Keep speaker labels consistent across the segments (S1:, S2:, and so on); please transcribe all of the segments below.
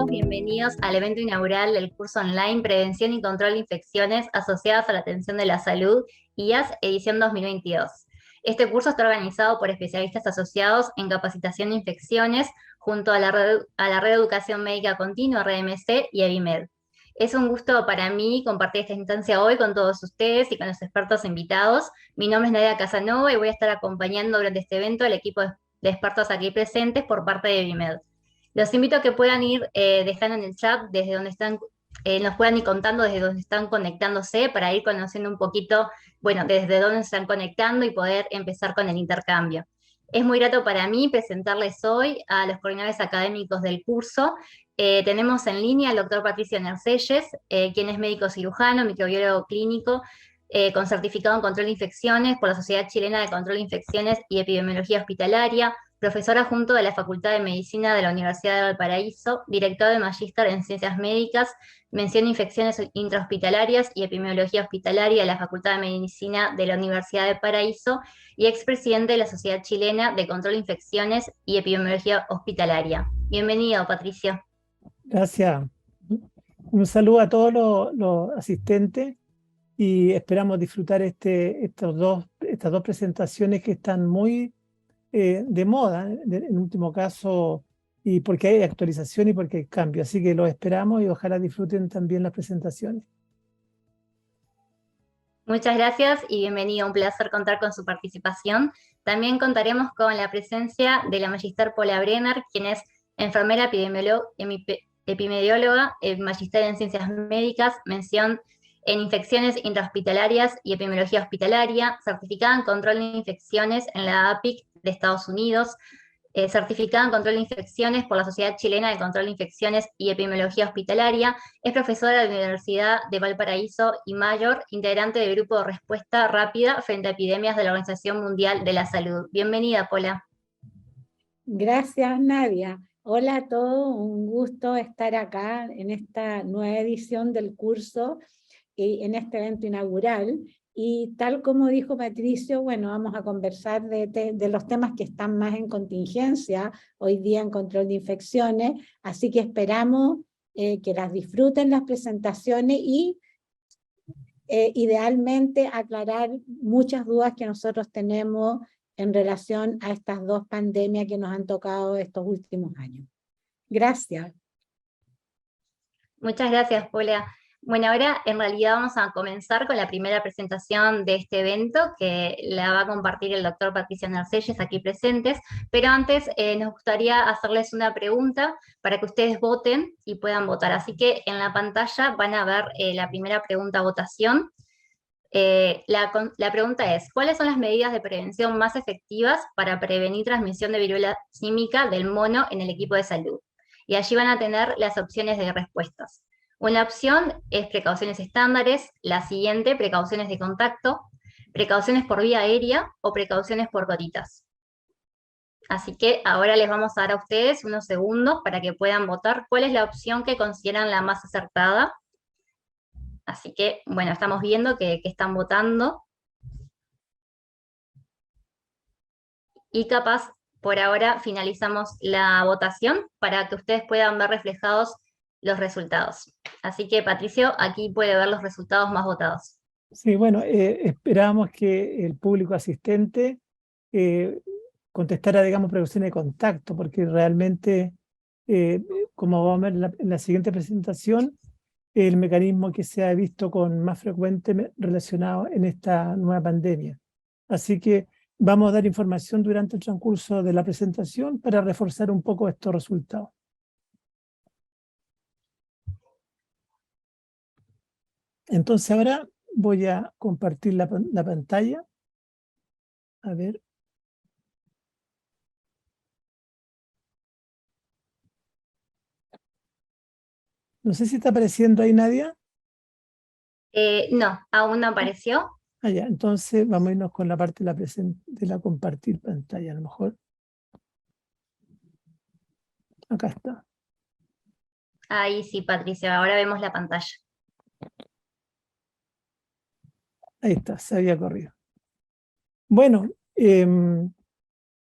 S1: todos, bienvenidos al evento inaugural del curso online Prevención y Control de Infecciones asociadas a la atención de la salud, IAS, edición 2022. Este curso está organizado por especialistas asociados en capacitación de infecciones junto a la Red de Educación Médica Continua, REMC, y EBIMED. Es un gusto para mí compartir esta instancia hoy con todos ustedes y con los expertos invitados. Mi nombre es Nadia Casanova y voy a estar acompañando durante este evento al equipo de expertos aquí presentes por parte de EBIMED. Los invito a que puedan ir dejando en el chat desde donde están, nos puedan ir contando desde donde están conectándose para ir conociendo un poquito, bueno, desde dónde se están conectando y poder empezar con el intercambio. Es muy grato para mí presentarles hoy a los coordinadores académicos del curso. Tenemos en línea al doctor Patricio Nercelles, quien es médico cirujano, microbiólogo clínico, con certificado en control de infecciones por la Sociedad Chilena de Control de Infecciones y Epidemiología Hospitalaria, profesor adjunto de la Facultad de Medicina de la Universidad de Valparaíso, director de Magíster en Ciencias Médicas, mención de Infecciones Intrahospitalarias y Epidemiología Hospitalaria de la Facultad de Medicina de la Universidad de Valparaíso y expresidente de la Sociedad Chilena de Control de Infecciones y Epidemiología Hospitalaria. Bienvenido, Patricio.
S2: Gracias. Un saludo a todos los asistentes y esperamos disfrutar estas dos presentaciones que están muy de moda, en último caso, y porque hay actualización y porque hay cambio. Así que los esperamos y ojalá disfruten también las presentaciones.
S1: Muchas gracias y bienvenido, un placer contar con su participación. También contaremos con la presencia de la Magister Paula Brenner, quien es enfermera epidemióloga, Magister en Ciencias Médicas, mención en Infecciones Intrahospitalarias y Epidemiología Hospitalaria, certificada en Control de Infecciones en la APIC de Estados Unidos, certificada en Control de Infecciones por la Sociedad Chilena de Control de Infecciones y Epidemiología Hospitalaria, es profesora de la Universidad de Valparaíso y Mayor, integrante del Grupo de Respuesta Rápida frente a Epidemias de la Organización Mundial de la Salud. Bienvenida, Paula.
S3: Gracias, Nadia. Hola a todos, un gusto estar acá en esta nueva edición del curso y en este evento inaugural. Y tal como dijo Patricio, bueno, vamos a conversar de los temas que están más en contingencia hoy día en control de infecciones, así que esperamos que las disfruten las presentaciones y idealmente aclarar muchas dudas que nosotros tenemos en relación a estas dos pandemias que nos han tocado estos últimos años. Gracias.
S1: Muchas gracias, Paula. Bueno, ahora en realidad vamos a comenzar con la primera presentación de este evento, que la va a compartir el doctor Patricio Nercelles aquí presentes, pero antes nos gustaría hacerles una pregunta para que ustedes voten y puedan votar. Así que en la pantalla van a ver la primera pregunta a votación. La pregunta es, ¿cuáles son las medidas de prevención más efectivas para prevenir transmisión de viruela símica del mono en el equipo de salud? Y allí van a tener las opciones de respuestas. Una opción es precauciones estándares, la siguiente, precauciones de contacto, precauciones por vía aérea o precauciones por gotitas. Así que ahora les vamos a dar a ustedes unos segundos para que puedan votar cuál es la opción que consideran la más acertada. Así que, bueno, estamos viendo que están votando. Y capaz, por ahora, finalizamos la votación para que ustedes puedan ver reflejados los resultados. Así que, Patricio, aquí puede ver los resultados más votados.
S2: Sí, bueno, esperamos que el público asistente contestara, digamos, precauciones de contacto, porque realmente, como vamos a ver en la siguiente presentación, el mecanismo que se ha visto con más frecuente relacionado en esta nueva pandemia. Así que vamos a dar información durante el transcurso de la presentación para reforzar un poco estos resultados. Entonces ahora voy a compartir la pantalla. A ver. No sé si está apareciendo ahí, Nadia.
S1: No, aún no apareció.
S2: Ah, ya, entonces vamos a irnos con la parte de la compartir pantalla, a lo mejor. Acá está.
S1: Ahí sí, Patricio, ahora vemos la pantalla.
S2: Ahí está, se había corrido. Bueno,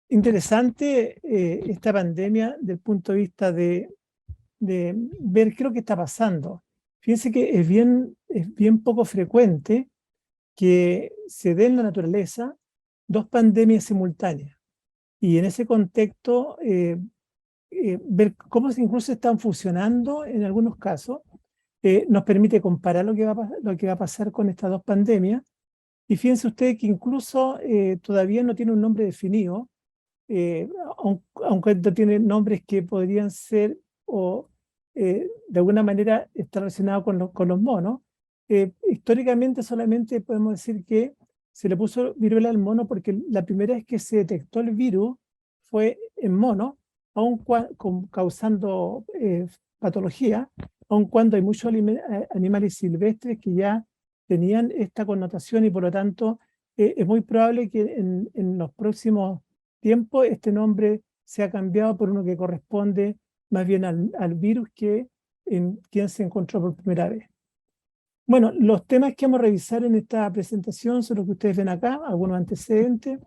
S2: interesante esta pandemia desde el punto de vista de de ver qué es lo que está pasando. Fíjense que es bien poco frecuente que se den en la naturaleza dos pandemias simultáneas. Y en ese contexto, ver cómo incluso están fusionando en algunos casos, nos permite comparar lo que va a pasar con estas dos pandemias. Y fíjense ustedes que incluso todavía no tiene un nombre definido, aunque no tiene nombres que podrían ser o de alguna manera estar relacionados con los monos. Históricamente solamente podemos decir que se le puso viruela al mono porque la primera vez que se detectó el virus fue en mono, causando patología, aun cuando hay muchos animales silvestres que ya tenían esta connotación y por lo tanto es muy probable que en los próximos tiempos este nombre sea cambiado por uno que corresponde más bien al virus que en quien se encontró por primera vez. Bueno, los temas que vamos a revisar en esta presentación son los que ustedes ven acá, algunos antecedentes,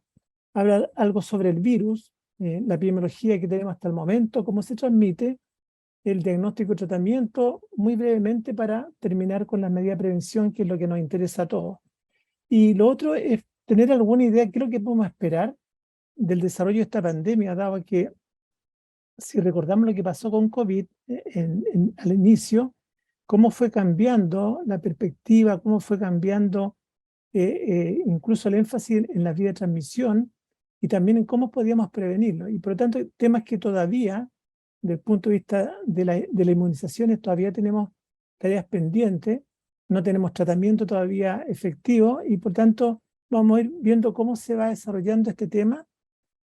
S2: hablar algo sobre el virus, la epidemiología que tenemos hasta el momento, cómo se transmite, el diagnóstico y tratamiento, muy brevemente para terminar con las medidas de prevención, que es lo que nos interesa a todos. Y lo otro es tener alguna idea, qué es lo que podemos esperar del desarrollo de esta pandemia, dado que si recordamos lo que pasó con COVID al inicio, cómo fue cambiando la perspectiva, cómo fue cambiando incluso el énfasis en la vía de transmisión y también en cómo podíamos prevenirlo. Y por lo tanto, temas que todavía, desde el punto de vista de la inmunización, todavía tenemos tareas pendientes, no tenemos tratamiento todavía efectivo y por tanto vamos a ir viendo cómo se va desarrollando este tema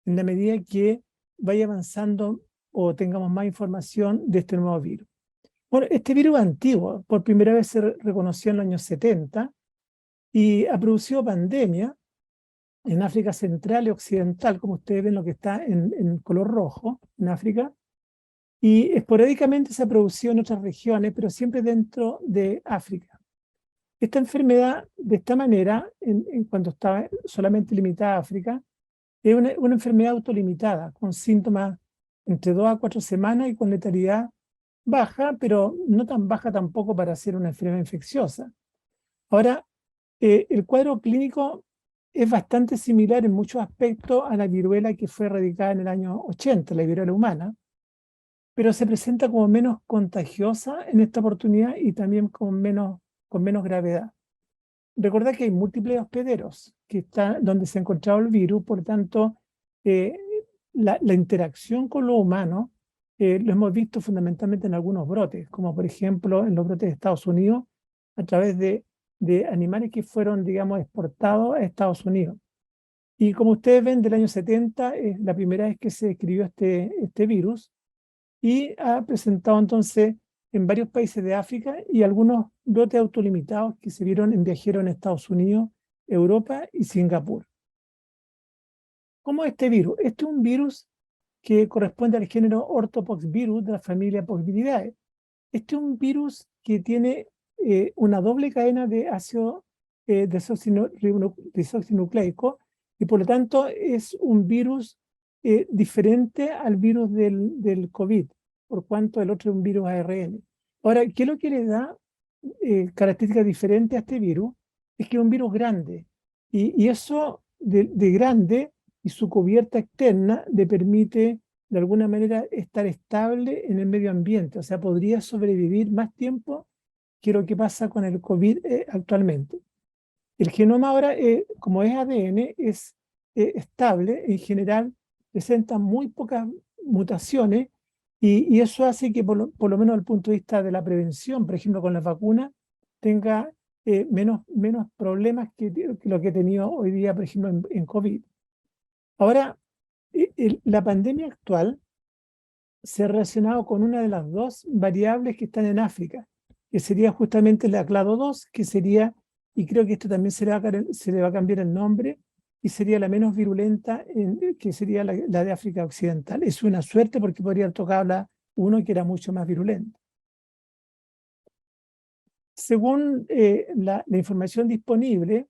S2: en la medida que vaya avanzando o tengamos más información de este nuevo virus. Bueno, este virus antiguo, por primera vez se reconoció en los años 70 y ha producido pandemia en África Central y Occidental, como ustedes ven lo que está en color rojo, en África, y esporádicamente se ha producido en otras regiones, pero siempre dentro de África. Esta enfermedad, de esta manera, cuando estaba solamente limitada a África, es una enfermedad autolimitada, con síntomas entre 2 a 4 semanas y con letalidad baja, pero no tan baja tampoco para ser una enfermedad infecciosa. Ahora, el cuadro clínico es bastante similar en muchos aspectos a la viruela que fue erradicada en el año 80, la viruela humana, pero se presenta como menos contagiosa en esta oportunidad y también con menos gravedad. Recordad que hay múltiples hospederos donde se ha encontrado el virus, por tanto, la interacción con los humanos lo hemos visto fundamentalmente en algunos brotes, como por ejemplo en los brotes de Estados Unidos, a través de animales que fueron, digamos, exportados a Estados Unidos. Y como ustedes ven, del año 70 es la primera vez que se describió este virus y ha presentado entonces en varios países de África y algunos brotes autolimitados que se vieron en viajeros en Estados Unidos, Europa y Singapur. ¿Cómo es este virus? Este es un virus que corresponde al género Orthopoxvirus de la familia Poxviridae. Este es un virus que tiene una doble cadena de ácido desoxinucleico y por lo tanto es un virus diferente al virus del COVID, por cuanto el otro es un virus ARN. Ahora, ¿qué es lo que le da características diferentes a este virus? Es que es un virus grande y eso de grande y su cubierta externa le permite de alguna manera estar estable en el medio ambiente, o sea, podría sobrevivir más tiempo que lo que pasa con el COVID actualmente. El genoma ahora, como es ADN, es estable, en general presenta muy pocas mutaciones y eso hace que por lo menos desde el punto de vista de la prevención, por ejemplo con las vacunas, tenga menos problemas que lo que he tenido hoy día, por ejemplo, en COVID. Ahora, la pandemia actual se ha relacionado con una de las dos variables que están en África, que sería justamente la clado-2, que sería, y creo que esto también se le va a cambiar el nombre, y sería la menos virulenta, que sería la de África Occidental. Es una suerte porque podría haber tocado la 1 que era mucho más virulenta. Según la información disponible,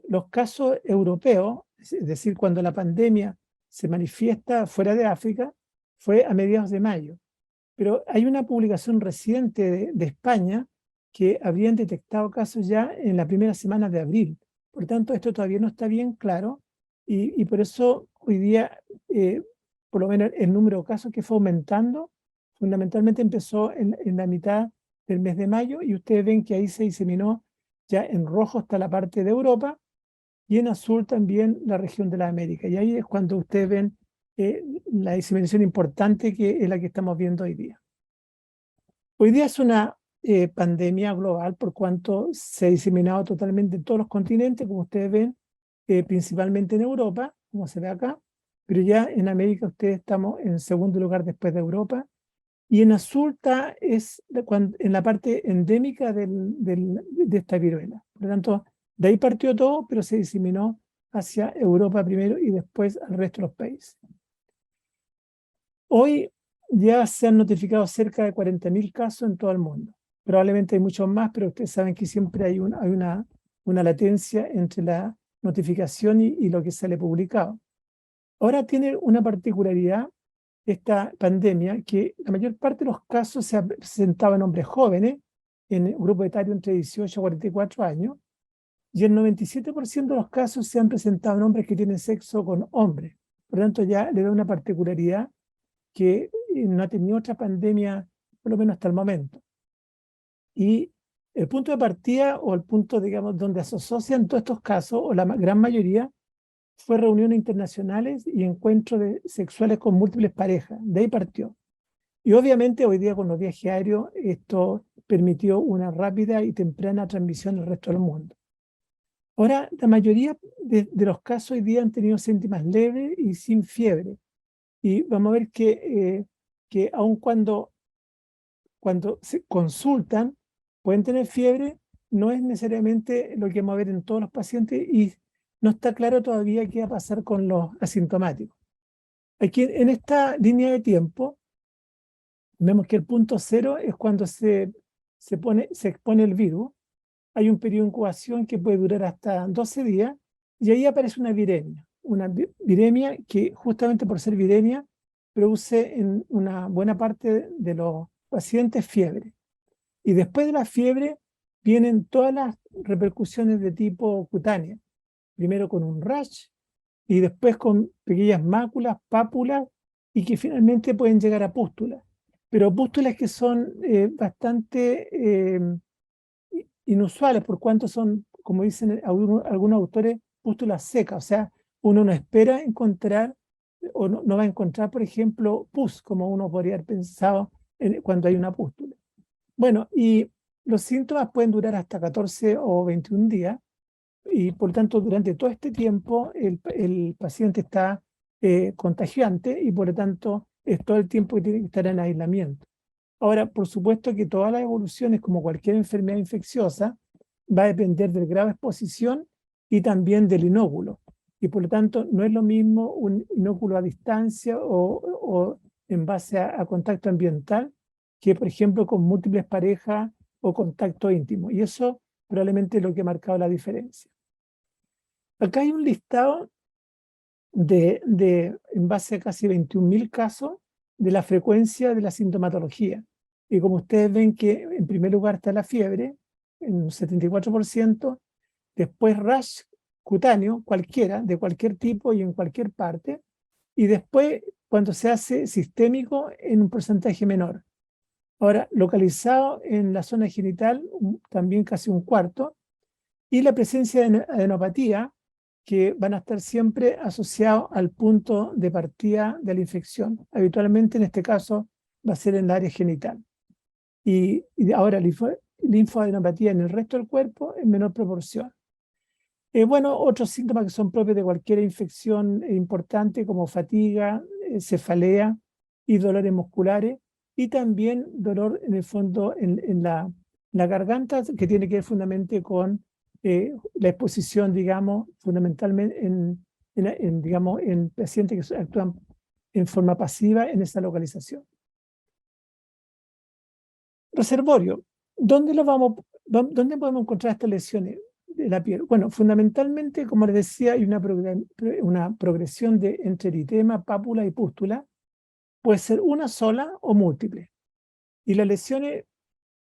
S2: los casos europeos, es decir, cuando la pandemia se manifiesta fuera de África, fue a mediados de mayo. Pero hay una publicación reciente de España que habrían detectado casos ya en la primera semana de abril. Por tanto, esto todavía no está bien claro y por eso hoy día, por lo menos el número de casos que fue aumentando, fundamentalmente empezó en la mitad del mes de mayo y ustedes ven que ahí se diseminó ya en rojo hasta la parte de Europa y en azul también la región de la América. Y ahí es cuando ustedes ven la diseminación importante que es la que estamos viendo hoy día. Hoy día es una pandemia global por cuanto se ha diseminado totalmente en todos los continentes, como ustedes ven, principalmente en Europa, como se ve acá, pero ya en América ustedes estamos en segundo lugar después de Europa, y en azul está en la parte endémica de esta viruela. Por lo tanto, de ahí partió todo, pero se diseminó hacia Europa primero y después al resto de los países. Hoy ya se han notificado cerca de 40.000 casos en todo el mundo. Probablemente hay muchos más, pero ustedes saben que siempre hay una latencia entre la notificación y lo que sale publicado. Ahora tiene una particularidad esta pandemia, que la mayor parte de los casos se ha presentado en hombres jóvenes, en el grupo etario entre 18 y 44 años, y el 97% de los casos se han presentado en hombres que tienen sexo con hombres. Por lo tanto, ya le da una particularidad que no ha tenido otra pandemia, por lo menos hasta el momento. Y el punto de partida, o el punto, digamos, donde se asocian todos estos casos, o la gran mayoría, fue reuniones internacionales y encuentros sexuales con múltiples parejas. De ahí partió. Y obviamente hoy día con los viajes aéreos esto permitió una rápida y temprana transmisión al resto del mundo. Ahora, la mayoría de los casos hoy día han tenido síntomas leves y sin fiebre. Y vamos a ver que aun cuando se consultan, pueden tener fiebre, no es necesariamente lo que vamos a ver en todos los pacientes y no está claro todavía qué va a pasar con los asintomáticos. Aquí en esta línea de tiempo, vemos que el punto 0 es cuando se expone el virus. Hay un periodo de incubación que puede durar hasta 12 días y ahí aparece una viremia. Una viremia que justamente por ser viremia produce en una buena parte de los pacientes fiebre. Y después de la fiebre vienen todas las repercusiones de tipo cutánea. Primero con un rash y después con pequeñas máculas, pápulas y que finalmente pueden llegar a pústulas. Pero pústulas que son bastante inusuales por cuanto son, como dicen algunos autores, pústulas secas. O sea, uno no espera encontrar o no va a encontrar, por ejemplo, pus, como uno podría haber pensado cuando hay una pústula. Bueno, y los síntomas pueden durar hasta 14 o 21 días y por tanto durante todo este tiempo el paciente está contagiante y por lo tanto es todo el tiempo que tiene que estar en aislamiento. Ahora, por supuesto que todas las evoluciones, como cualquier enfermedad infecciosa, va a depender del grado de exposición y también del inóculo. Y por lo tanto, no es lo mismo un inóculo a distancia o en base a contacto ambiental que, por ejemplo, con múltiples parejas o contacto íntimo. Y eso probablemente es lo que ha marcado la diferencia. Acá hay un listado en base a casi 21.000 casos de la frecuencia de la sintomatología. Y como ustedes ven que en primer lugar está la fiebre, en un 74%, después rash cutáneo, cualquiera, de cualquier tipo y en cualquier parte, y después cuando se hace sistémico en un porcentaje menor. Ahora, localizado en la zona genital, también casi un cuarto, y la presencia de adenopatía, que van a estar siempre asociados al punto de partida de la infección. Habitualmente, en este caso, va a ser en el área genital. Y ahora, linfoadenopatía en el resto del cuerpo en menor proporción. Bueno, otros síntomas que son propios de cualquier infección importante, como fatiga, cefalea y dolores musculares, y también dolor en el fondo en la garganta, que tiene que ver fundamentalmente con la exposición, digamos, fundamentalmente digamos, en pacientes que actúan en forma pasiva en esa localización. Reservorio. ¿Dónde podemos encontrar estas lesiones de la piel? Bueno, fundamentalmente, como les decía, hay una progresión entre eritema, pápula y pústula. Puede ser una sola o múltiple. Y las lesiones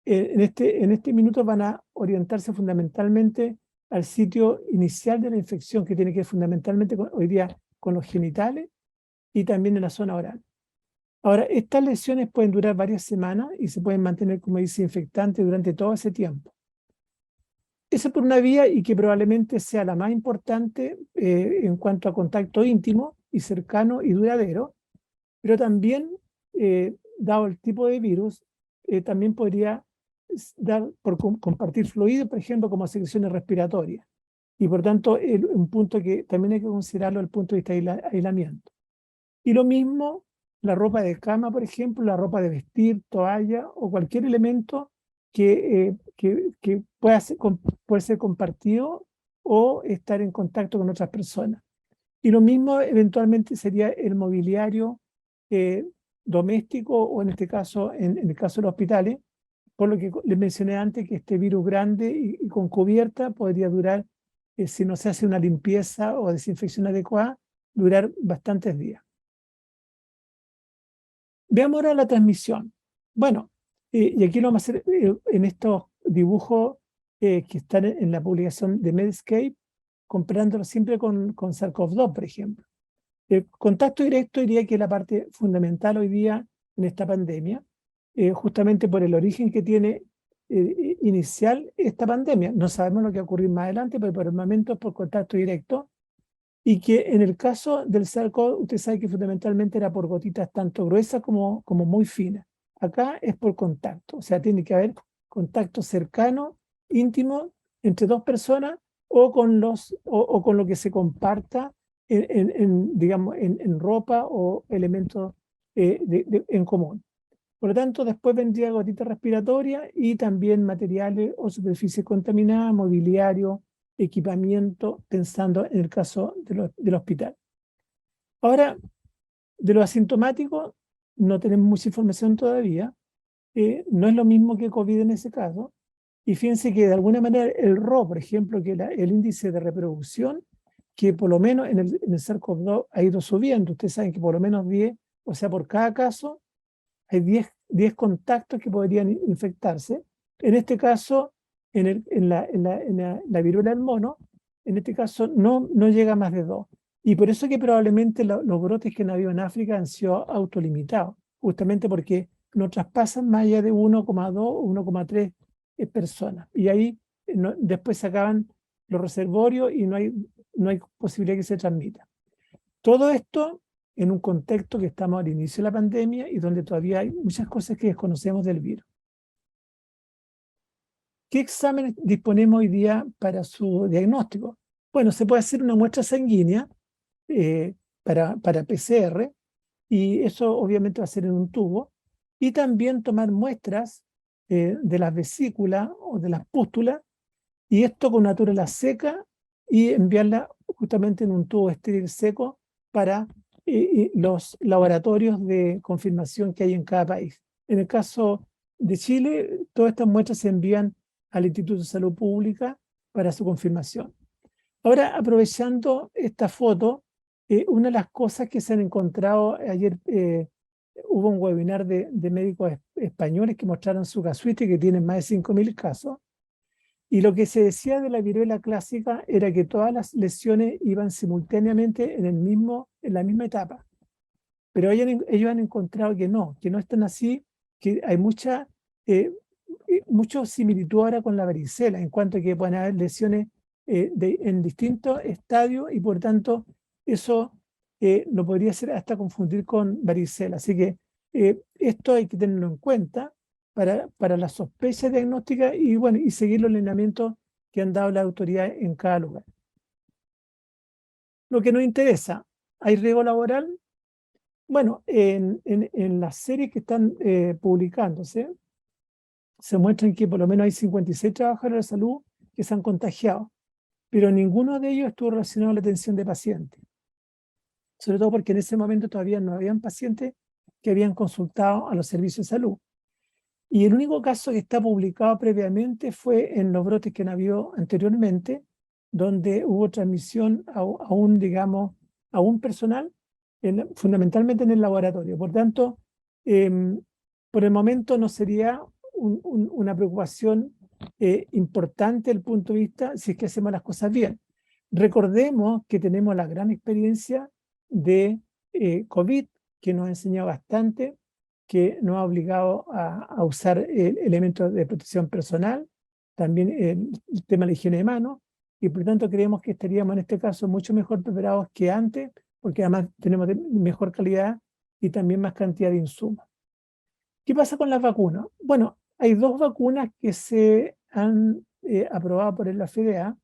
S2: en este minuto van a orientarse fundamentalmente al sitio inicial de la infección, que tiene que ver fundamentalmente hoy día con los genitales y también en la zona oral. Ahora, estas lesiones pueden durar varias semanas y se pueden mantener, como dice, infectantes durante todo ese tiempo. Esa por una vía y que probablemente sea la más importante en cuanto a contacto íntimo y cercano y duradero, pero también, dado el tipo de virus, también podría dar por compartir fluidos, por ejemplo, como secreciones respiratorias. Y por tanto, un punto que también hay que considerarlo desde el punto de vista de aislamiento. Y lo mismo, la ropa de cama, por ejemplo, la ropa de vestir, toalla o cualquier elemento que puede ser compartido o estar en contacto con otras personas. Y lo mismo eventualmente sería el mobiliario doméstico o en este caso, en el caso de los hospitales, por lo que les mencioné antes que este virus grande y con cubierta podría durar, si no se hace una limpieza o desinfección adecuada, durar bastantes días. Veamos ahora la transmisión. Bueno, y aquí lo vamos a hacer en estos dibujos que están en la publicación de Medscape, comparándolo siempre con SARS-CoV-2, por ejemplo. El contacto directo diría que es la parte fundamental hoy día en esta pandemia, justamente por el origen que tiene inicial esta pandemia. No sabemos lo que va a ocurrir más adelante, pero por el momento es por contacto directo. Y que en el caso del SARS-CoV, usted sabe que fundamentalmente era por gotitas tanto gruesas como muy finas. Acá es por contacto, o sea, tiene que haber contacto cercano, íntimo, entre dos personas o con lo que se comparta digamos, en ropa o elementos en común. Por lo tanto, después vendría gotita respiratoria y también materiales o superficies contaminadas, mobiliario, equipamiento, pensando en el caso del hospital. Ahora, de los asintomáticos, no tenemos mucha información todavía. No es lo mismo que COVID en ese caso. Y fíjense que de alguna manera el RO, por ejemplo, que el índice de reproducción, que por lo menos en el SARS-CoV-2 ha ido subiendo. Ustedes saben que por lo menos 10, o sea, por cada caso, hay 10 contactos que podrían infectarse. En este caso, en la viruela del mono, en este caso no llega a más de 2. Y por eso que probablemente los brotes que han habido en África han sido autolimitados, justamente porque no traspasan más allá de 1,2 o 1,3 personas. Y ahí después se acaban los reservorios y no hay posibilidad que se transmita. Todo esto en un contexto que estamos al inicio de la pandemia y donde todavía hay muchas cosas que desconocemos del virus. ¿Qué exámenes disponemos hoy día para su diagnóstico? Bueno, se puede hacer una muestra sanguínea para PCR, y eso obviamente va a ser en un tubo, y también tomar muestras de las vesículas o de las pústulas, y esto con una túnela seca y enviarla justamente en un tubo estéril seco para los laboratorios de confirmación que hay en cada país. En el caso de Chile, todas estas muestras se envían al Instituto de Salud Pública para su confirmación. Ahora, aprovechando esta foto, una de las cosas que se han encontrado ayer, hubo un webinar de médicos españoles que mostraron su casuística, que tienen más de 5.000 casos, y lo que se decía de la viruela clásica era que todas las lesiones iban simultáneamente en la misma etapa. Pero ellos han encontrado que no es tan así, que hay mucha similitud ahora con la varicela, en cuanto a que pueden haber lesiones en distintos estadios y por tanto eso lo podría hacer hasta confundir con varicela. Así que esto hay que tenerlo en cuenta para la sospecha diagnóstica y, bueno, y seguir los lineamientos que han dado las autoridades en cada lugar. Lo que nos interesa, ¿hay riesgo laboral? Bueno, en las series que están publicándose, se muestran que por lo menos hay 56 trabajadores de la salud que se han contagiado, pero ninguno de ellos estuvo relacionado a la atención de pacientes. Sobre todo porque en ese momento todavía no habían pacientes que habían consultado a los servicios de salud. Y el único caso que está publicado previamente fue en los brotes que han habido anteriormente, donde hubo transmisión a un personal, fundamentalmente en el laboratorio. Por tanto, por el momento no sería una preocupación importante desde el punto de vista si es que hacemos las cosas bien. Recordemos que tenemos la gran experiencia de COVID, que nos ha enseñado bastante, que nos ha obligado a usar elementos de protección personal, también el tema de la higiene de manos, y por lo tanto creemos que estaríamos en este caso mucho mejor preparados que antes, porque además tenemos mejor calidad y también más cantidad de insumos. ¿Qué pasa con las vacunas? Bueno, hay 2 vacunas que se han aprobado por la FDA.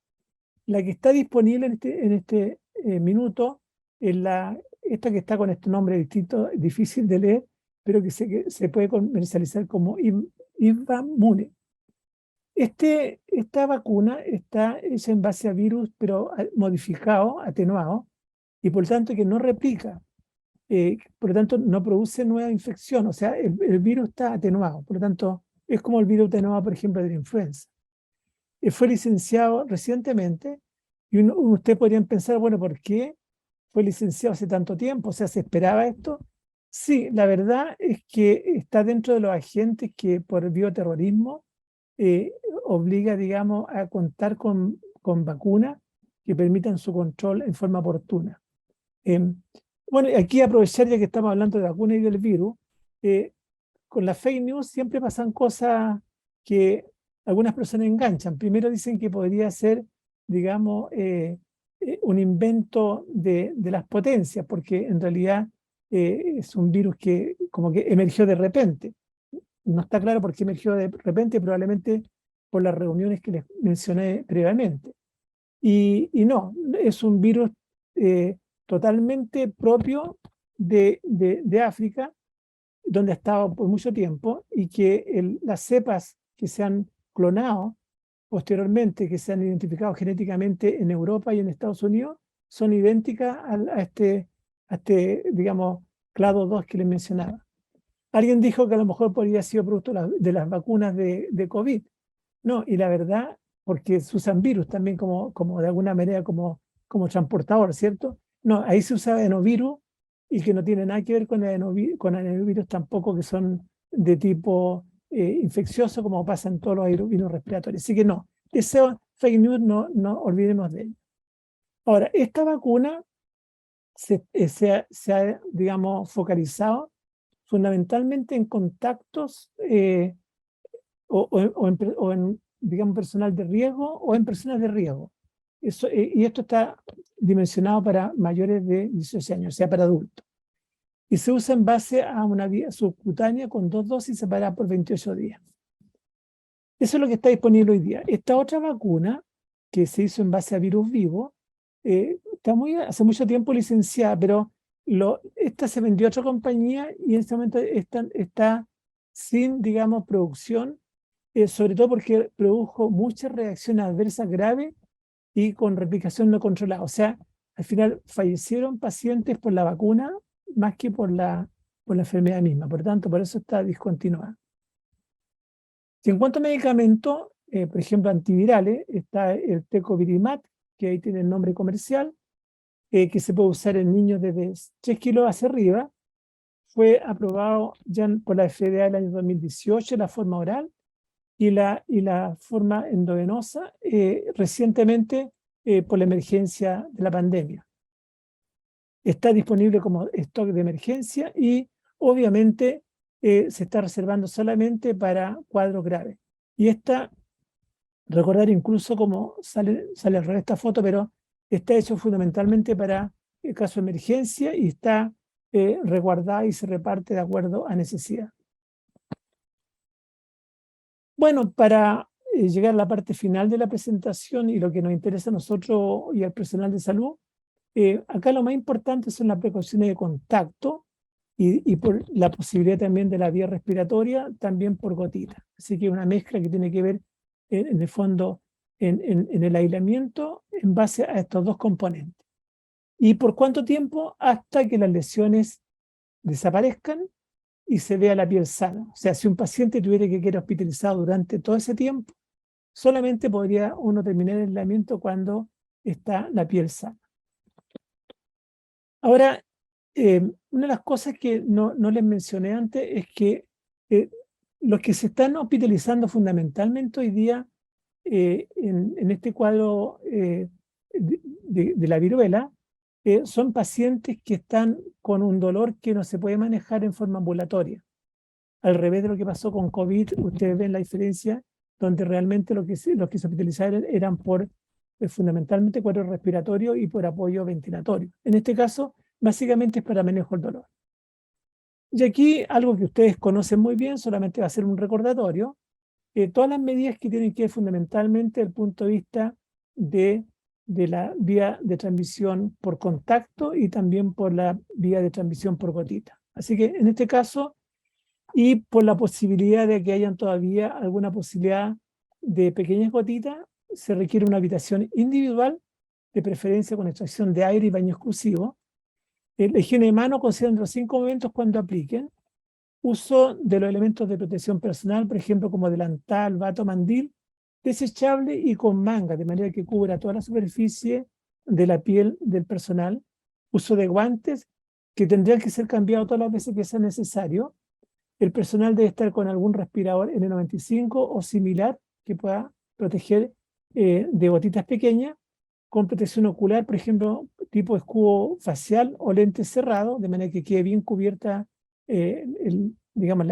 S2: La que está disponible en este minuto es esta que está con este nombre distinto, difícil de leer, pero que se puede comercializar como Ivamune. Esta vacuna está hecha en base a virus, pero modificado, atenuado, y por lo tanto que no replica. Por lo tanto, no produce nueva infección, o sea, el virus está atenuado, por lo tanto, es como el virus atenuado, por ejemplo, de la influenza. Fue licenciado recientemente, y usted podría pensar, bueno, ¿por qué fue licenciado hace tanto tiempo? O sea, ¿se esperaba esto? Sí, la verdad es que está dentro de los agentes que por bioterrorismo obliga, digamos, a contar con vacunas que permitan su control en forma oportuna. Bueno, aquí aprovechar ya que estamos hablando de vacunas y del virus, con las fake news siempre pasan cosas que algunas personas enganchan. Primero dicen que podría ser, digamos, un invento de las potencias, porque en realidad es un virus que como que emergió de repente. No está claro por qué emergió de repente, probablemente por las reuniones que les mencioné previamente. Y no, es un virus totalmente propio de África, donde ha estado por mucho tiempo, y que las cepas que se han clonado posteriormente, que se han identificado genéticamente en Europa y en Estados Unidos, son idénticas a este, digamos, clado 2 que les mencionaba. Alguien dijo que a lo mejor podría haber sido producto de las vacunas de COVID. No, y la verdad, porque se usan virus también como de alguna manera como transportador, ¿cierto? No, ahí se usa adenovirus, y que no tiene nada que ver con adenovirus tampoco, que son de tipo infeccioso, como pasa en todos los virus respiratorios. Así que no, ese fake news no olvidemos de ello. Ahora, esta vacuna se ha, digamos, focalizado fundamentalmente en contactos o en, digamos, personal de riesgo o en personas de riesgo. Y esto está dimensionado para mayores de 18 años, o sea, para adultos. Y se usa en base a una vía subcutánea con 2 dosis separadas por 28 días. Eso es lo que está disponible hoy día. Esta otra vacuna, que se hizo en base a virus vivo, está hace mucho tiempo licenciada, pero esta se vendió a otra compañía y en este momento está sin, digamos, producción, sobre todo porque produjo muchas reacciones adversas graves y con replicación no controlada. O sea, al final fallecieron pacientes por la vacuna más que por la enfermedad misma. Por tanto, por eso está discontinuada. Y en cuanto a medicamentos, por ejemplo, antivirales, está el Tecovirimat, que ahí tiene el nombre comercial, que se puede usar en niños desde 3 kilos hacia arriba. Fue aprobado ya por la FDA el año 2018, la forma oral, y la forma endovenosa recientemente por la emergencia de la pandemia. Está disponible como stock de emergencia y obviamente se está reservando solamente para cuadros graves. Y recordar incluso como sale al revés esta foto, pero está hecho fundamentalmente para el caso de emergencia y está resguardada y se reparte de acuerdo a necesidad. Bueno, para llegar a la parte final de la presentación y lo que nos interesa a nosotros y al personal de salud, acá lo más importante son las precauciones de contacto y por la posibilidad también de la vía respiratoria, también por gotitas. Así que una mezcla que tiene que ver en el fondo en el aislamiento en base a estos 2 componentes. ¿Y por cuánto tiempo? Hasta que las lesiones desaparezcan y se vea la piel sana. O sea, si un paciente tuviera que quedar hospitalizado durante todo ese tiempo, solamente podría uno terminar el aislamiento cuando está la piel sana. Ahora, una de las cosas que no les mencioné antes es que Los que se están hospitalizando fundamentalmente hoy día en este cuadro de la viruela son pacientes que están con un dolor que no se puede manejar en forma ambulatoria. Al revés de lo que pasó con COVID, ustedes ven la diferencia, donde realmente los que se hospitalizaron eran por fundamentalmente cuadro respiratorio y por apoyo ventilatorio. En este caso, básicamente es para manejo del dolor. Y aquí algo que ustedes conocen muy bien, solamente va a ser un recordatorio, todas las medidas que tienen que ver fundamentalmente desde el punto de vista de la vía de transmisión por contacto y también por la vía de transmisión por gotita. Así que en este caso, y por la posibilidad de que hayan todavía alguna posibilidad de pequeñas gotitas, se requiere una habitación individual, de preferencia con extracción de aire y baño exclusivo. La higiene de mano, considerando los 5 momentos cuando apliquen. Uso de los elementos de protección personal, por ejemplo, como delantal, bato, mandil, desechable y con manga, de manera que cubra toda la superficie de la piel del personal. Uso de guantes que tendrían que ser cambiados todas las veces que sea necesario. El personal debe estar con algún respirador N95 o similar que pueda proteger de gotitas pequeñas, con protección ocular, por ejemplo, tipo escudo facial o lente cerrado, de manera que quede bien cubierta digamos,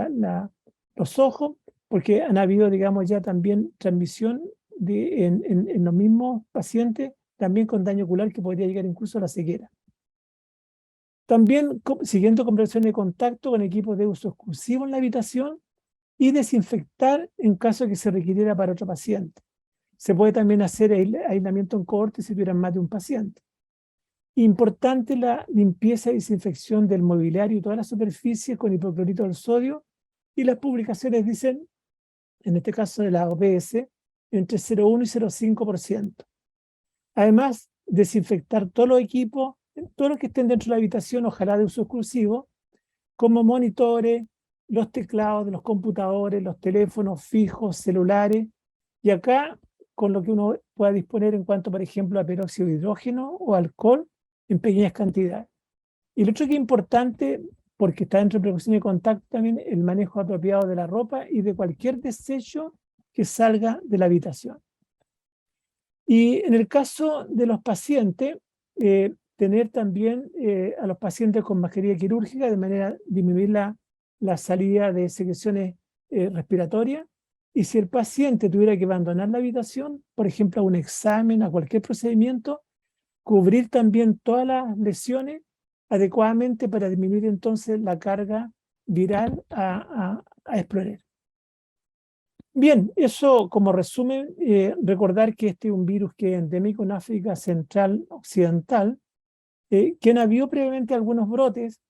S2: los ojos, porque han habido, digamos, ya también transmisión en los mismos pacientes, también con daño ocular que podría llegar incluso a la ceguera. También siguiendo con prevención de contacto con equipos de uso exclusivo en la habitación y desinfectar en caso de que se requiriera para otro paciente. Se puede también hacer aislamiento en cohorte si tuvieran más de un paciente. Importante la limpieza y desinfección del mobiliario y todas las superficies con hipoclorito del sodio, y las publicaciones dicen, en este caso de la OPS, entre 0,1 y 0,5%. Además, desinfectar todos los equipos, todos los que estén dentro de la habitación, ojalá de uso exclusivo, como monitores, los teclados de los computadores, los teléfonos fijos, celulares, y acá con lo que uno pueda disponer en cuanto, por ejemplo, a peróxido de hidrógeno o alcohol en pequeñas cantidades. Y lo otro que es importante, porque está dentro de precaución de contacto también, el manejo apropiado de la ropa y de cualquier desecho que salga de la habitación. Y en el caso de los pacientes, tener también a los pacientes con mascarilla quirúrgica de manera de disminuir la salida de secreciones respiratorias. Y si el paciente tuviera que abandonar la habitación, por ejemplo, a un examen, a cualquier procedimiento, cubrir también todas las lesiones adecuadamente para disminuir entonces la carga viral a explorar. Bien, eso como resumen, recordar que este es un virus que es endémico en África Central Occidental, que han habido previamente algunos brotes,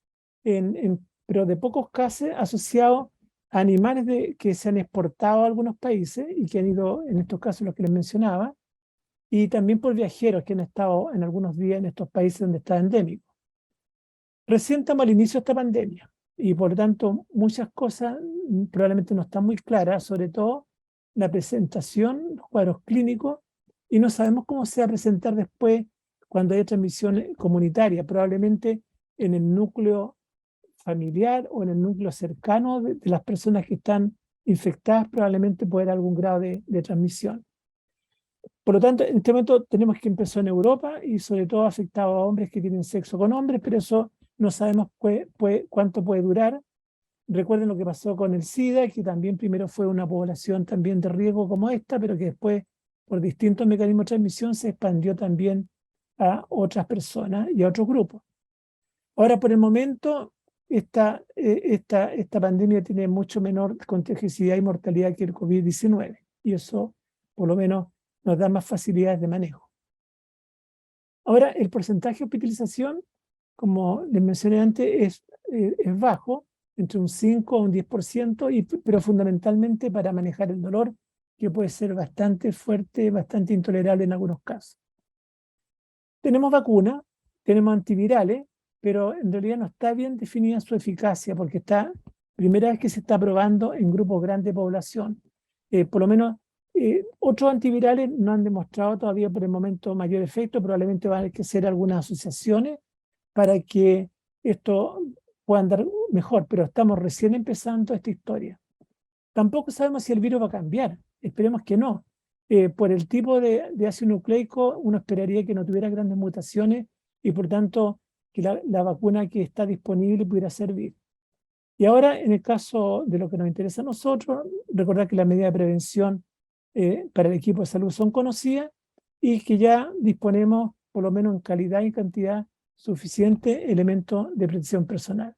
S2: pero de pocos casos asociados a animales que se han exportado a algunos países y que han ido, en estos casos los que les mencionaba, y también por viajeros que han estado en algunos días en estos países donde está endémico. Recién estamos al inicio de esta pandemia y por lo tanto muchas cosas probablemente no están muy claras, sobre todo la presentación, los cuadros clínicos, y no sabemos cómo se va a presentar después cuando haya transmisión comunitaria, probablemente en el núcleo familiar o en el núcleo cercano de las personas que están infectadas, probablemente puede haber algún grado de transmisión. Por lo tanto, en este momento tenemos que empezó en Europa y sobre todo ha afectado a hombres que tienen sexo con hombres, pero eso no sabemos cuánto puede durar. Recuerden lo que pasó con el SIDA, que también primero fue una población también de riesgo como esta, pero que después, por distintos mecanismos de transmisión, se expandió también a otras personas y a otros grupos. Ahora, por el momento, esta pandemia tiene mucho menor contagiosidad y mortalidad que el COVID-19, y eso, por lo menos, nos da más facilidades de manejo. Ahora, el porcentaje de hospitalización, como les mencioné antes, es bajo, entre un 5 o un 10%, pero fundamentalmente para manejar el dolor, que puede ser bastante fuerte, bastante intolerable en algunos casos. Tenemos vacunas, tenemos antivirales, pero en realidad no está bien definida su eficacia, porque está, primera vez que se está probando en grupos grandes de población. Por lo menos otros antivirales no han demostrado todavía por el momento mayor efecto, probablemente van a haber que hacer algunas asociaciones para que esto pueda andar mejor, pero estamos recién empezando esta historia. Tampoco sabemos si el virus va a cambiar, esperemos que no. Por el tipo de ácido nucleico, uno esperaría que no tuviera grandes mutaciones y por tanto que la vacuna que está disponible pudiera servir. Y ahora, en el caso de lo que nos interesa a nosotros, recordar que las medidas de prevención para el equipo de salud son conocidas y que ya disponemos, por lo menos en calidad y cantidad suficiente, elementos de protección personal.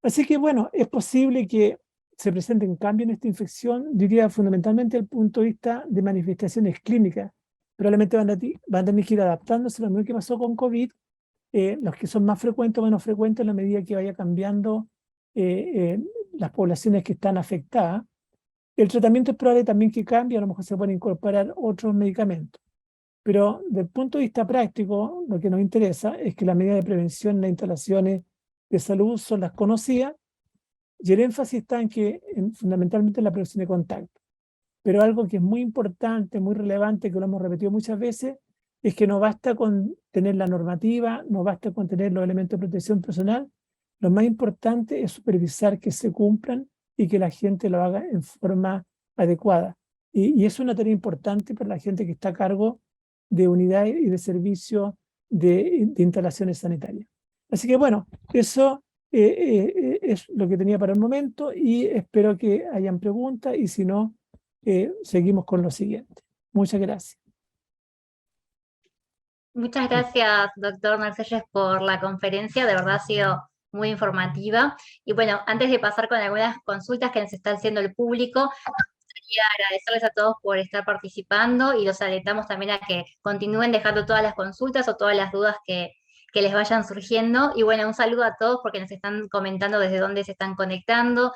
S2: Así que bueno, es posible que se presenten cambios en esta infección, diría fundamentalmente desde el punto de vista de manifestaciones clínicas. Probablemente van a tener que ir adaptándose a lo mismo que pasó con COVID, los que son más frecuentes o menos frecuentes en la medida que vaya cambiando las poblaciones que están afectadas. El tratamiento es probable también que cambie, a lo mejor se pueden incorporar otros medicamentos. Pero desde el punto de vista práctico, lo que nos interesa es que las medidas de prevención en las instalaciones de salud son las conocidas y el énfasis está en que fundamentalmente en la prevención de contacto. Pero algo que es muy importante, muy relevante, que lo hemos repetido muchas veces, es que no basta con tener la normativa, no basta con tener los elementos de protección personal. Lo más importante es supervisar que se cumplan y que la gente lo haga en forma adecuada. Y es una tarea importante para la gente que está a cargo de unidades y de servicios de instalaciones sanitarias. Así que bueno, eso es lo que tenía para el momento y espero que hayan preguntas y si no, seguimos con lo siguiente. Muchas gracias.
S1: Muchas gracias, doctor Mercedes, por la conferencia. De verdad ha sido muy informativa. Y bueno, antes de pasar con algunas consultas que nos está haciendo el público, quería agradecerles a todos por estar participando y los alentamos también a que continúen dejando todas las consultas o todas las dudas que les vayan surgiendo. Y bueno, un saludo a todos porque nos están comentando desde dónde se están conectando.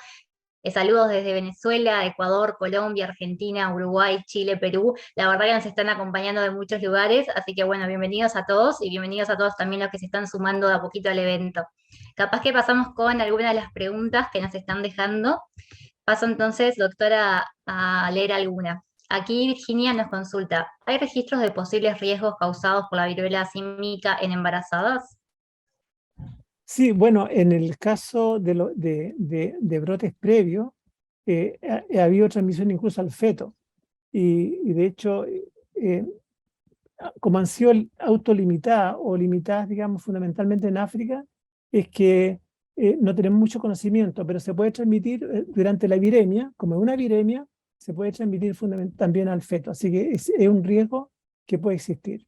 S1: Saludos desde Venezuela, Ecuador, Colombia, Argentina, Uruguay, Chile, Perú. La verdad que nos están acompañando de muchos lugares, así que bueno, bienvenidos a todos y bienvenidos a todos también los que se están sumando de a poquito al evento. Capaz que pasamos con algunas de las preguntas que nos están dejando. Paso entonces, doctora, a leer alguna. Aquí Virginia nos consulta, ¿hay registros de posibles riesgos causados por la viruela símica en embarazadas?
S2: Sí, bueno, en el caso de brotes previos, ha habido transmisión incluso al feto. Y de hecho, como han sido autolimitadas o limitadas, digamos, fundamentalmente en África, es que no tenemos mucho conocimiento, pero se puede transmitir durante la viremia, como es una viremia, se puede transmitir también al feto. Así que es un riesgo que puede existir.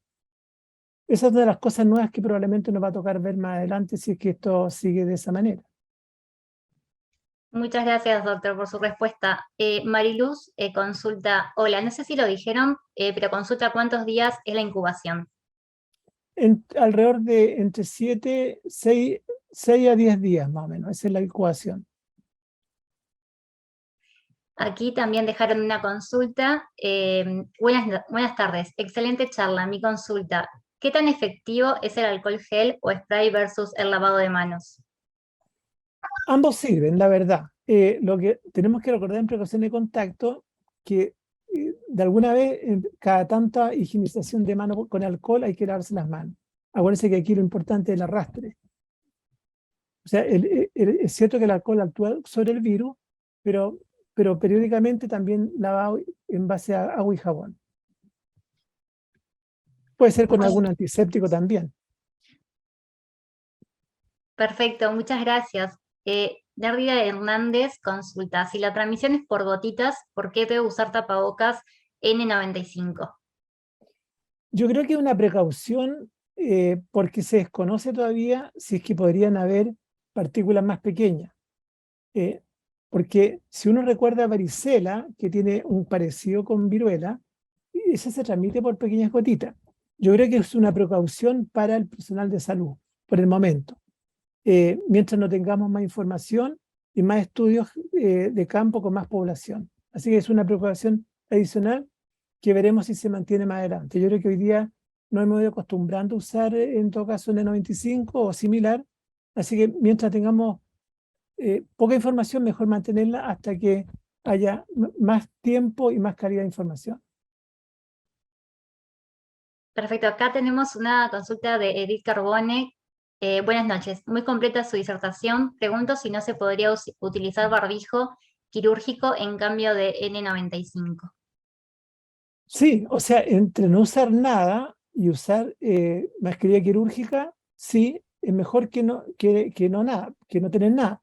S2: Esa es una de las cosas nuevas que probablemente nos va a tocar ver más adelante si es que esto sigue de esa manera.
S1: Muchas gracias, doctor, por su respuesta. Mariluz consulta, hola, no sé si lo dijeron, pero consulta cuántos días es la incubación.
S2: Alrededor de entre 6 a 10 días más o menos, esa es la incubación.
S1: Aquí también dejaron una consulta. Buenas tardes, excelente charla. Mi consulta, ¿qué tan efectivo es el alcohol gel o spray versus el lavado de manos?
S2: Ambos sirven, la verdad. Lo que tenemos que recordar en precaución de contacto, que de alguna vez, cada tanta higienización de manos con alcohol hay que lavarse las manos. Acuérdense que aquí lo importante es el arrastre. O sea, es cierto que el alcohol actúa sobre el virus, pero periódicamente también lavado en base a agua y jabón. Puede ser con algún antiséptico también.
S1: Perfecto, muchas gracias. Nerdida Hernández consulta, si la transmisión es por gotitas, ¿por qué debo usar tapabocas N95?
S2: Yo creo que es una precaución porque se desconoce todavía si es que podrían haber partículas más pequeñas. Porque si uno recuerda varicela, que tiene un parecido con viruela, esa se transmite por pequeñas gotitas. Yo creo que es una precaución para el personal de salud, por el momento. Mientras no tengamos más información y más estudios de campo con más población. Así que es una precaución adicional que veremos si se mantiene más adelante. Yo creo que hoy día nos hemos ido acostumbrando a usar en todo caso el N95 o similar, así que mientras tengamos poca información, mejor mantenerla hasta que haya más tiempo y más calidad de información.
S1: Perfecto, acá tenemos una consulta de Edith Carbone. Buenas noches, muy completa su disertación. Pregunto si no se podría utilizar barbijo quirúrgico en cambio de N95?
S2: Sí, o sea, entre no usar nada y usar mascarilla quirúrgica, sí, es mejor que no nada, que no tener nada.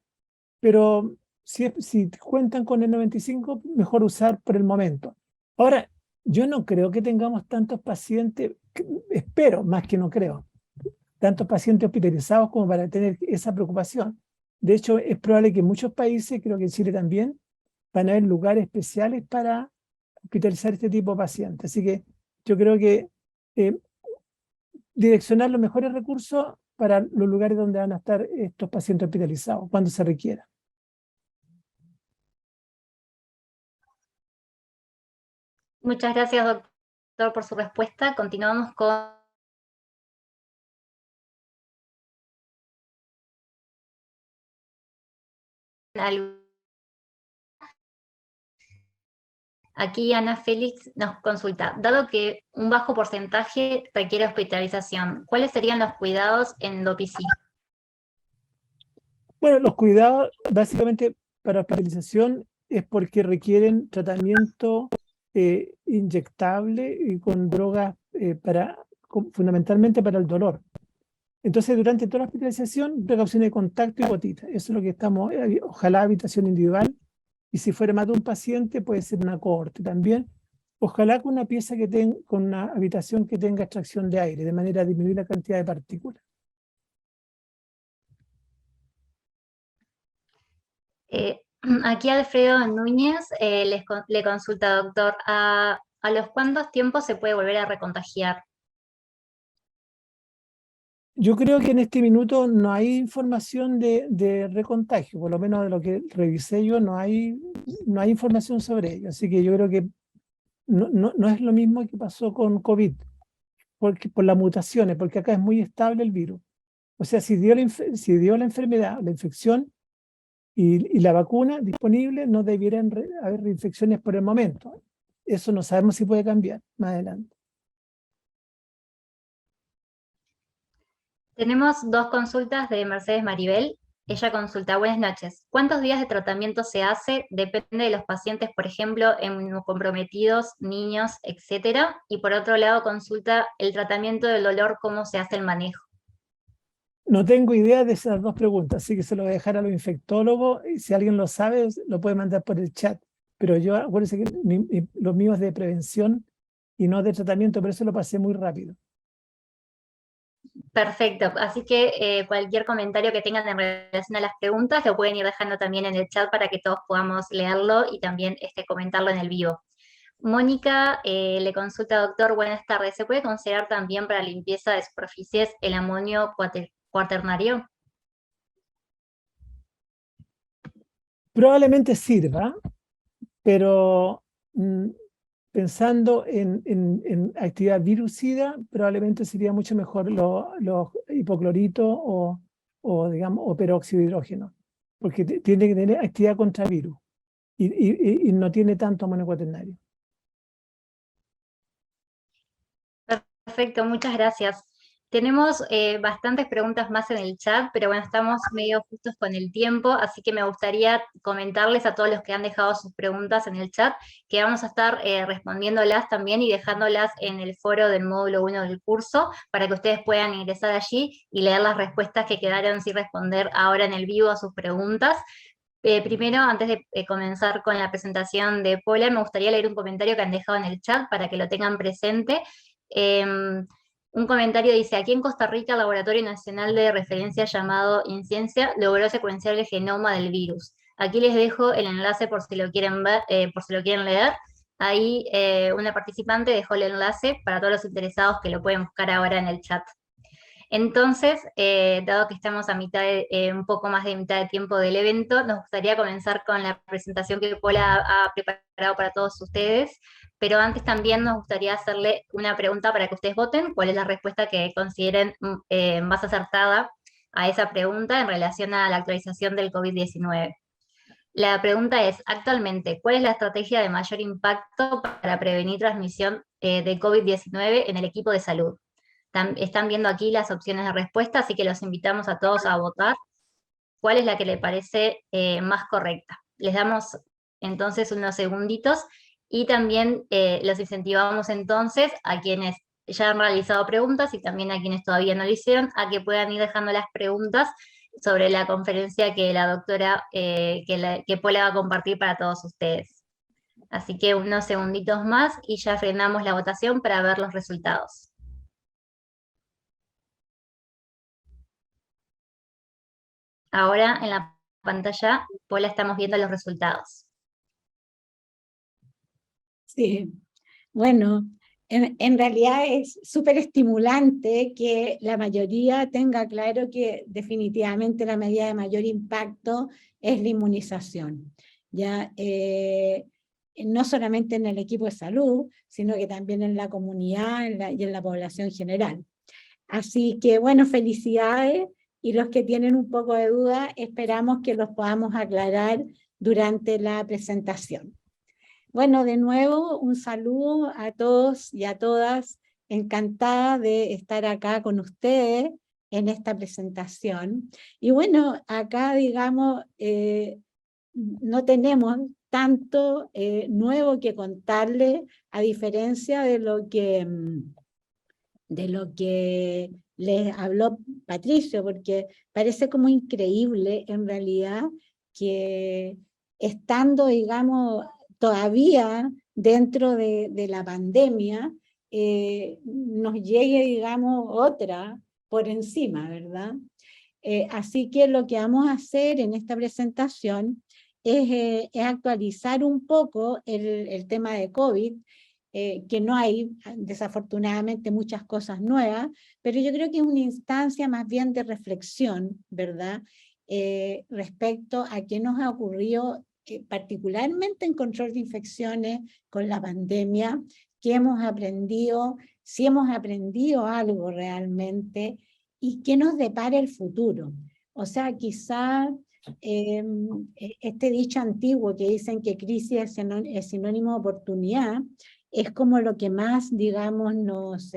S2: Pero si cuentan con el 95, mejor usar por el momento. Ahora, yo no creo que tengamos tantos pacientes, espero, más que no creo, tantos pacientes hospitalizados como para tener esa preocupación. De hecho, es probable que en muchos países, creo que en Chile también, van a haber lugares especiales para hospitalizar este tipo de pacientes. Así que yo creo que eh, direccionar los mejores recursos para los lugares donde van a estar estos pacientes hospitalizados, cuando se requiera.
S1: Muchas gracias, doctor, por su respuesta. Continuamos con aquí Ana Félix nos consulta, dado que un bajo porcentaje requiere hospitalización, ¿cuáles serían los cuidados en DOPICI?
S2: Bueno, los cuidados básicamente para hospitalización es porque requieren tratamiento inyectable y con drogas fundamentalmente para el dolor. Entonces, durante toda la hospitalización, precauciones de contacto y gotitas. Eso es lo que estamos, ojalá habitación individual, y si fuera más de un paciente, puede ser una cohorte también. Ojalá con una pieza con una habitación que tenga extracción de aire, de manera a disminuir la cantidad de partículas.
S1: Aquí Alfredo Núñez le consulta, doctor, ¿a los cuántos tiempos se puede volver a recontagiar?
S2: Yo creo que en este minuto no hay información de recontagio, por lo menos de lo que revisé yo, no hay información sobre ello. Así que yo creo que no es lo mismo que pasó con COVID, por las mutaciones, porque acá es muy estable el virus. O sea, si dio la enfermedad, la infección y la vacuna disponible, no debieran haber reinfecciones por el momento. Eso no sabemos si puede cambiar más adelante.
S1: Tenemos dos consultas de Mercedes Maribel. Ella consulta, buenas noches. ¿Cuántos días de tratamiento se hace? Depende de los pacientes, por ejemplo, inmunocomprometidos, niños, etcétera. Y por otro lado, consulta el tratamiento del dolor, ¿cómo se hace el manejo?
S2: No tengo idea de esas dos preguntas, así que se lo voy a dejar a los infectólogos. Y si alguien lo sabe, lo puede mandar por el chat. Pero yo, acuérdense que los míos es de prevención y no de tratamiento, pero eso lo pasé muy rápido.
S1: Perfecto, así que cualquier comentario que tengan en relación a las preguntas lo pueden ir dejando también en el chat para que todos podamos leerlo y también comentarlo en el vivo. Mónica le consulta, doctor, buenas tardes. ¿Se puede considerar también para limpieza de superficies el amonio cuaternario?
S2: Probablemente sirva, pero pensando en actividad virucida, probablemente sería mucho mejor los hipocloritos digamos, o peróxido de hidrógeno, porque tiene que tener actividad contra virus y no tiene tanto amonio cuaternario.
S1: Perfecto, muchas gracias. Tenemos bastantes preguntas más en el chat, pero bueno, estamos medio justos con el tiempo, así que me gustaría comentarles a todos los que han dejado sus preguntas en el chat que vamos a estar respondiéndolas también y dejándolas en el foro del módulo 1 del curso para que ustedes puedan ingresar allí y leer las respuestas que quedaron sin responder ahora en el vivo a sus preguntas. Primero, antes de comenzar con la presentación de Paula, me gustaría leer un comentario que han dejado en el chat para que lo tengan presente. Un comentario dice, aquí en Costa Rica el Laboratorio Nacional de Referencia llamado InCiencia logró secuenciar el genoma del virus. Aquí les dejo el enlace por si lo quieren ver, por si lo quieren leer. Ahí una participante dejó el enlace para todos los interesados que lo pueden buscar ahora en el chat. Entonces, dado que estamos a un poco más de mitad de tiempo del evento, nos gustaría comenzar con la presentación que Paula ha preparado para todos ustedes, pero antes también nos gustaría hacerle una pregunta para que ustedes voten, cuál es la respuesta que consideren más acertada a esa pregunta en relación a la actualización del COVID-19. La pregunta es, actualmente, ¿cuál es la estrategia de mayor impacto para prevenir transmisión de COVID-19 en el equipo de salud? Están viendo aquí las opciones de respuesta, así que los invitamos a todos a votar cuál es la que le parece más correcta. Les damos entonces unos segunditos, y también los incentivamos entonces a quienes ya han realizado preguntas y también a quienes todavía no lo hicieron, a que puedan ir dejando las preguntas sobre la conferencia que la doctora, que Paula va a compartir para todos ustedes. Así que unos segunditos más y ya frenamos la votación para ver los resultados. Ahora en la pantalla, Paula, estamos viendo los resultados.
S3: Sí, bueno, en realidad es súper estimulante que la mayoría tenga claro que definitivamente la medida de mayor impacto es la inmunización. Ya, no solamente en el equipo de salud, sino que también en la comunidad y en la población general. Así que, bueno, felicidades, y los que tienen un poco de duda, esperamos que los podamos aclarar durante la presentación. Bueno, de nuevo, un saludo a todos y a todas. Encantada de estar acá con ustedes en esta presentación. Y bueno, acá, digamos, no tenemos tanto nuevo que contarles, a diferencia de lo que les habló Patricio, porque parece como increíble en realidad que estando, digamos, todavía dentro de la pandemia, nos llegue, digamos, otra por encima, ¿verdad? Así que lo que vamos a hacer en esta presentación es actualizar un poco el tema de COVID, que no hay desafortunadamente muchas cosas nuevas, pero yo creo que es una instancia más bien de reflexión, ¿verdad? Respecto a qué nos ha ocurrido, particularmente en control de infecciones con la pandemia, qué hemos aprendido, si hemos aprendido algo realmente, y qué nos depara el futuro. O sea, quizá este dicho antiguo que dicen que crisis es sinónimo de oportunidad, es como lo que más, digamos, nos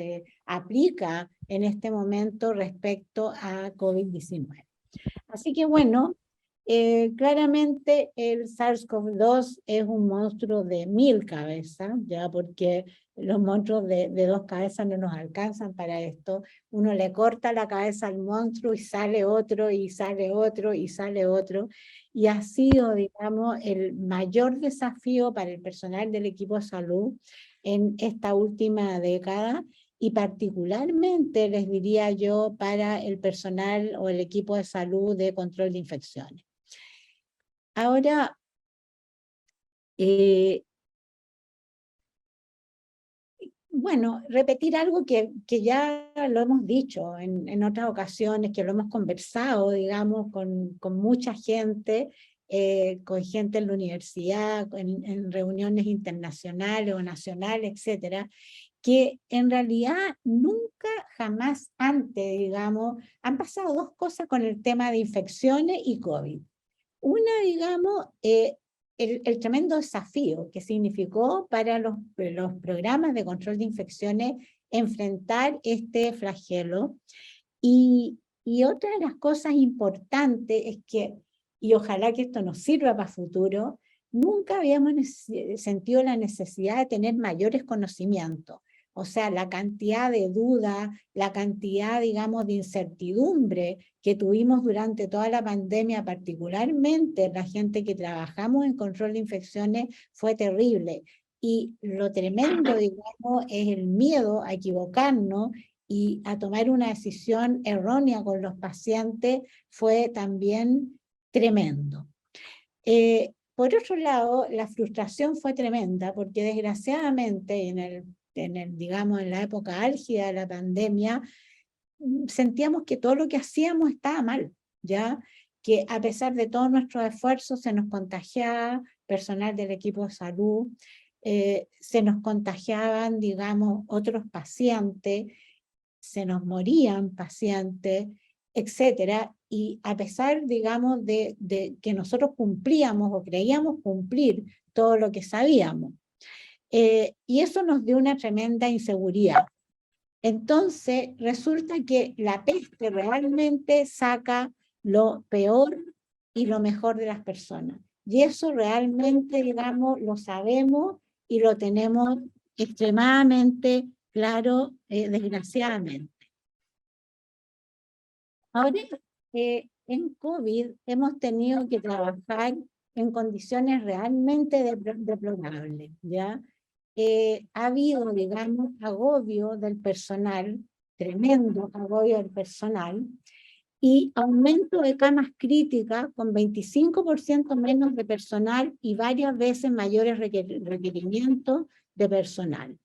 S3: aplica en este momento respecto a COVID-19. Así que bueno, claramente el SARS-CoV-2 es un monstruo de 1000 cabezas, ya, porque los monstruos de 2 cabezas no nos alcanzan para esto. Uno le corta la cabeza al monstruo y sale otro, y sale otro, y sale otro. Y ha sido, digamos, el mayor desafío para el personal del equipo de salud en esta última década, y particularmente, les diría yo, para el personal o el equipo de salud de control de infecciones. Ahora, bueno, repetir algo que ya lo hemos dicho en otras ocasiones, que lo hemos conversado, digamos, con mucha gente, con gente en la universidad, en reuniones internacionales o nacionales, etcétera, que en realidad nunca, jamás antes, digamos, han pasado 2 cosas con el tema de infecciones y COVID. Una, digamos, el tremendo desafío que significó para los programas de control de infecciones enfrentar este flagelo. Y otra de las cosas importantes es que, y ojalá que esto nos sirva para futuro, nunca habíamos sentido la necesidad de tener mayores conocimientos. O sea, la cantidad de dudas, la cantidad, digamos, de incertidumbre que tuvimos durante toda la pandemia, particularmente la gente que trabajamos en control de infecciones, fue terrible. Y lo tremendo, digamos, es el miedo a equivocarnos y a tomar una decisión errónea con los pacientes, fue también tremendo. Por otro lado, la frustración fue tremenda, porque desgraciadamente digamos, en la época álgida de la pandemia, sentíamos que todo lo que hacíamos estaba mal, ¿ya? Que a pesar de todos nuestros esfuerzos se nos contagiaba personal del equipo de salud, se nos contagiaban, digamos, otros pacientes, se nos morían pacientes, etcétera, y a pesar, digamos, de que nosotros cumplíamos o creíamos cumplir todo lo que sabíamos. Y eso nos dio una tremenda inseguridad. Entonces, resulta que la peste realmente saca lo peor y lo mejor de las personas. Y eso realmente, digamos, lo sabemos y lo tenemos extremadamente claro, desgraciadamente. Ahora, en COVID hemos tenido que trabajar en condiciones realmente deplorables, ¿ya? Ha habido, digamos, agobio del personal, tremendo agobio del personal, y aumento de camas críticas con 25% menos de personal y varias veces mayores requerimientos de personal.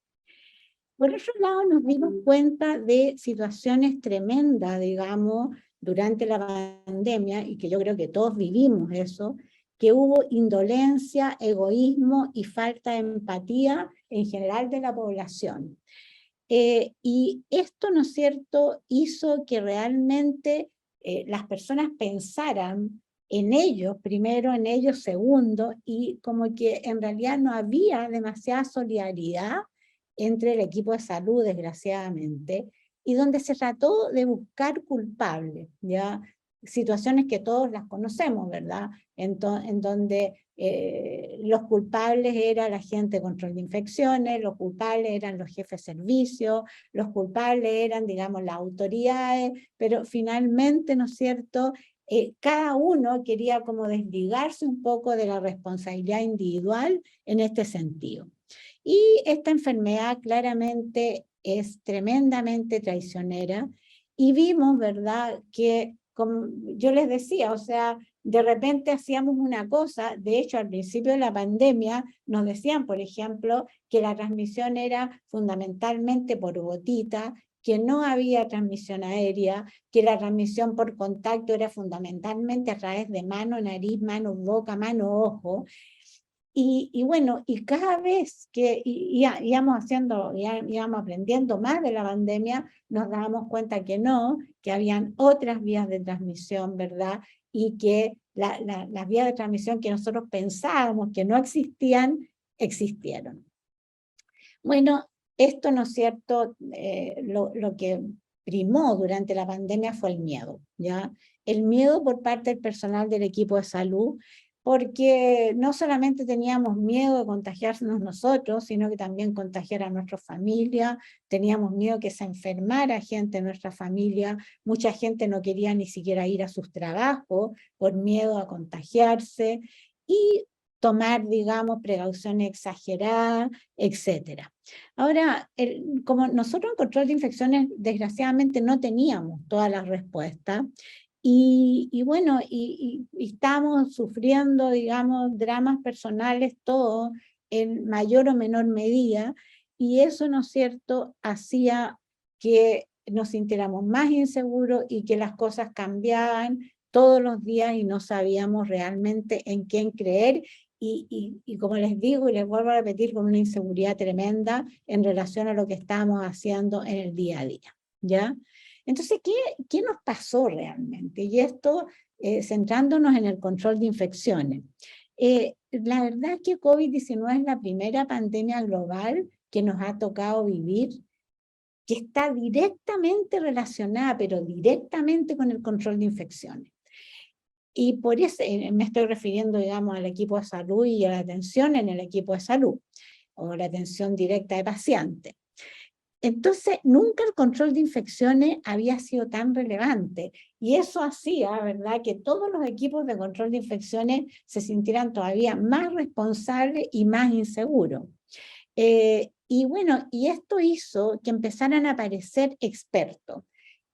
S3: Por otro lado, nos dimos cuenta de situaciones tremendas, digamos, durante la pandemia, y que yo creo que todos vivimos eso, que hubo indolencia, egoísmo y falta de empatía en general de la población. Y esto, ¿no es cierto?, hizo que realmente las personas pensaran en ellos primero, en ellos segundo, y como que en realidad no había demasiada solidaridad entre el equipo de salud, desgraciadamente, y donde se trató de buscar culpables, ¿ya? Situaciones que todos las conocemos, ¿verdad? En donde los culpables era la gente de control de infecciones, los culpables eran los jefes de servicio, los culpables eran, digamos, las autoridades, pero finalmente, ¿no es cierto?, cada uno quería como desligarse un poco de la responsabilidad individual en este sentido. Y esta enfermedad claramente es tremendamente traicionera, y vimos, ¿verdad?, que, como yo les decía, o sea, de repente hacíamos una cosa. De hecho, al principio de la pandemia nos decían, por ejemplo, que la transmisión era fundamentalmente por gotita, que no había transmisión aérea, que la transmisión por contacto era fundamentalmente a través de mano, nariz, mano, boca, mano, ojo. Y bueno, y cada vez que íbamos aprendiendo más de la pandemia, nos dábamos cuenta que no, que habían otras vías de transmisión, ¿verdad? Y que las vías de transmisión que nosotros pensábamos que no existían, existieron. Bueno, esto, ¿no es cierto?, lo que primó durante la pandemia fue el miedo, ¿ya? El miedo por parte del personal del equipo de salud, porque no solamente teníamos miedo de contagiarnos nosotros, sino que también contagiar a nuestra familia, teníamos miedo que se enfermara gente de nuestra familia, mucha gente no quería ni siquiera ir a sus trabajos por miedo a contagiarse, y tomar, digamos, precauciones exageradas, etc. Ahora, como nosotros en control de infecciones, desgraciadamente no teníamos todas las respuestas, y bueno, y estamos sufriendo, digamos, dramas personales todos, en mayor o menor medida, y eso, ¿no es cierto?, hacía que nos sintiéramos más inseguros y que las cosas cambiaban todos los días y no sabíamos realmente en quién creer, y como les digo y les vuelvo a repetir, con una inseguridad tremenda en relación a lo que estábamos haciendo en el día a día, ¿ya? Entonces, ¿qué nos pasó realmente? Y esto, centrándonos en el control de infecciones. La verdad es que COVID-19 es la primera pandemia global que nos ha tocado vivir, que está directamente relacionada, pero directamente con el control de infecciones. Y por eso me estoy refiriendo, digamos, al equipo de salud y a la atención en el equipo de salud, o la atención directa de pacientes. Entonces, nunca el control de infecciones había sido tan relevante, y eso hacía, ¿verdad?, que todos los equipos de control de infecciones se sintieran todavía más responsables y más inseguros. Y bueno, y esto hizo que empezaran a aparecer expertos.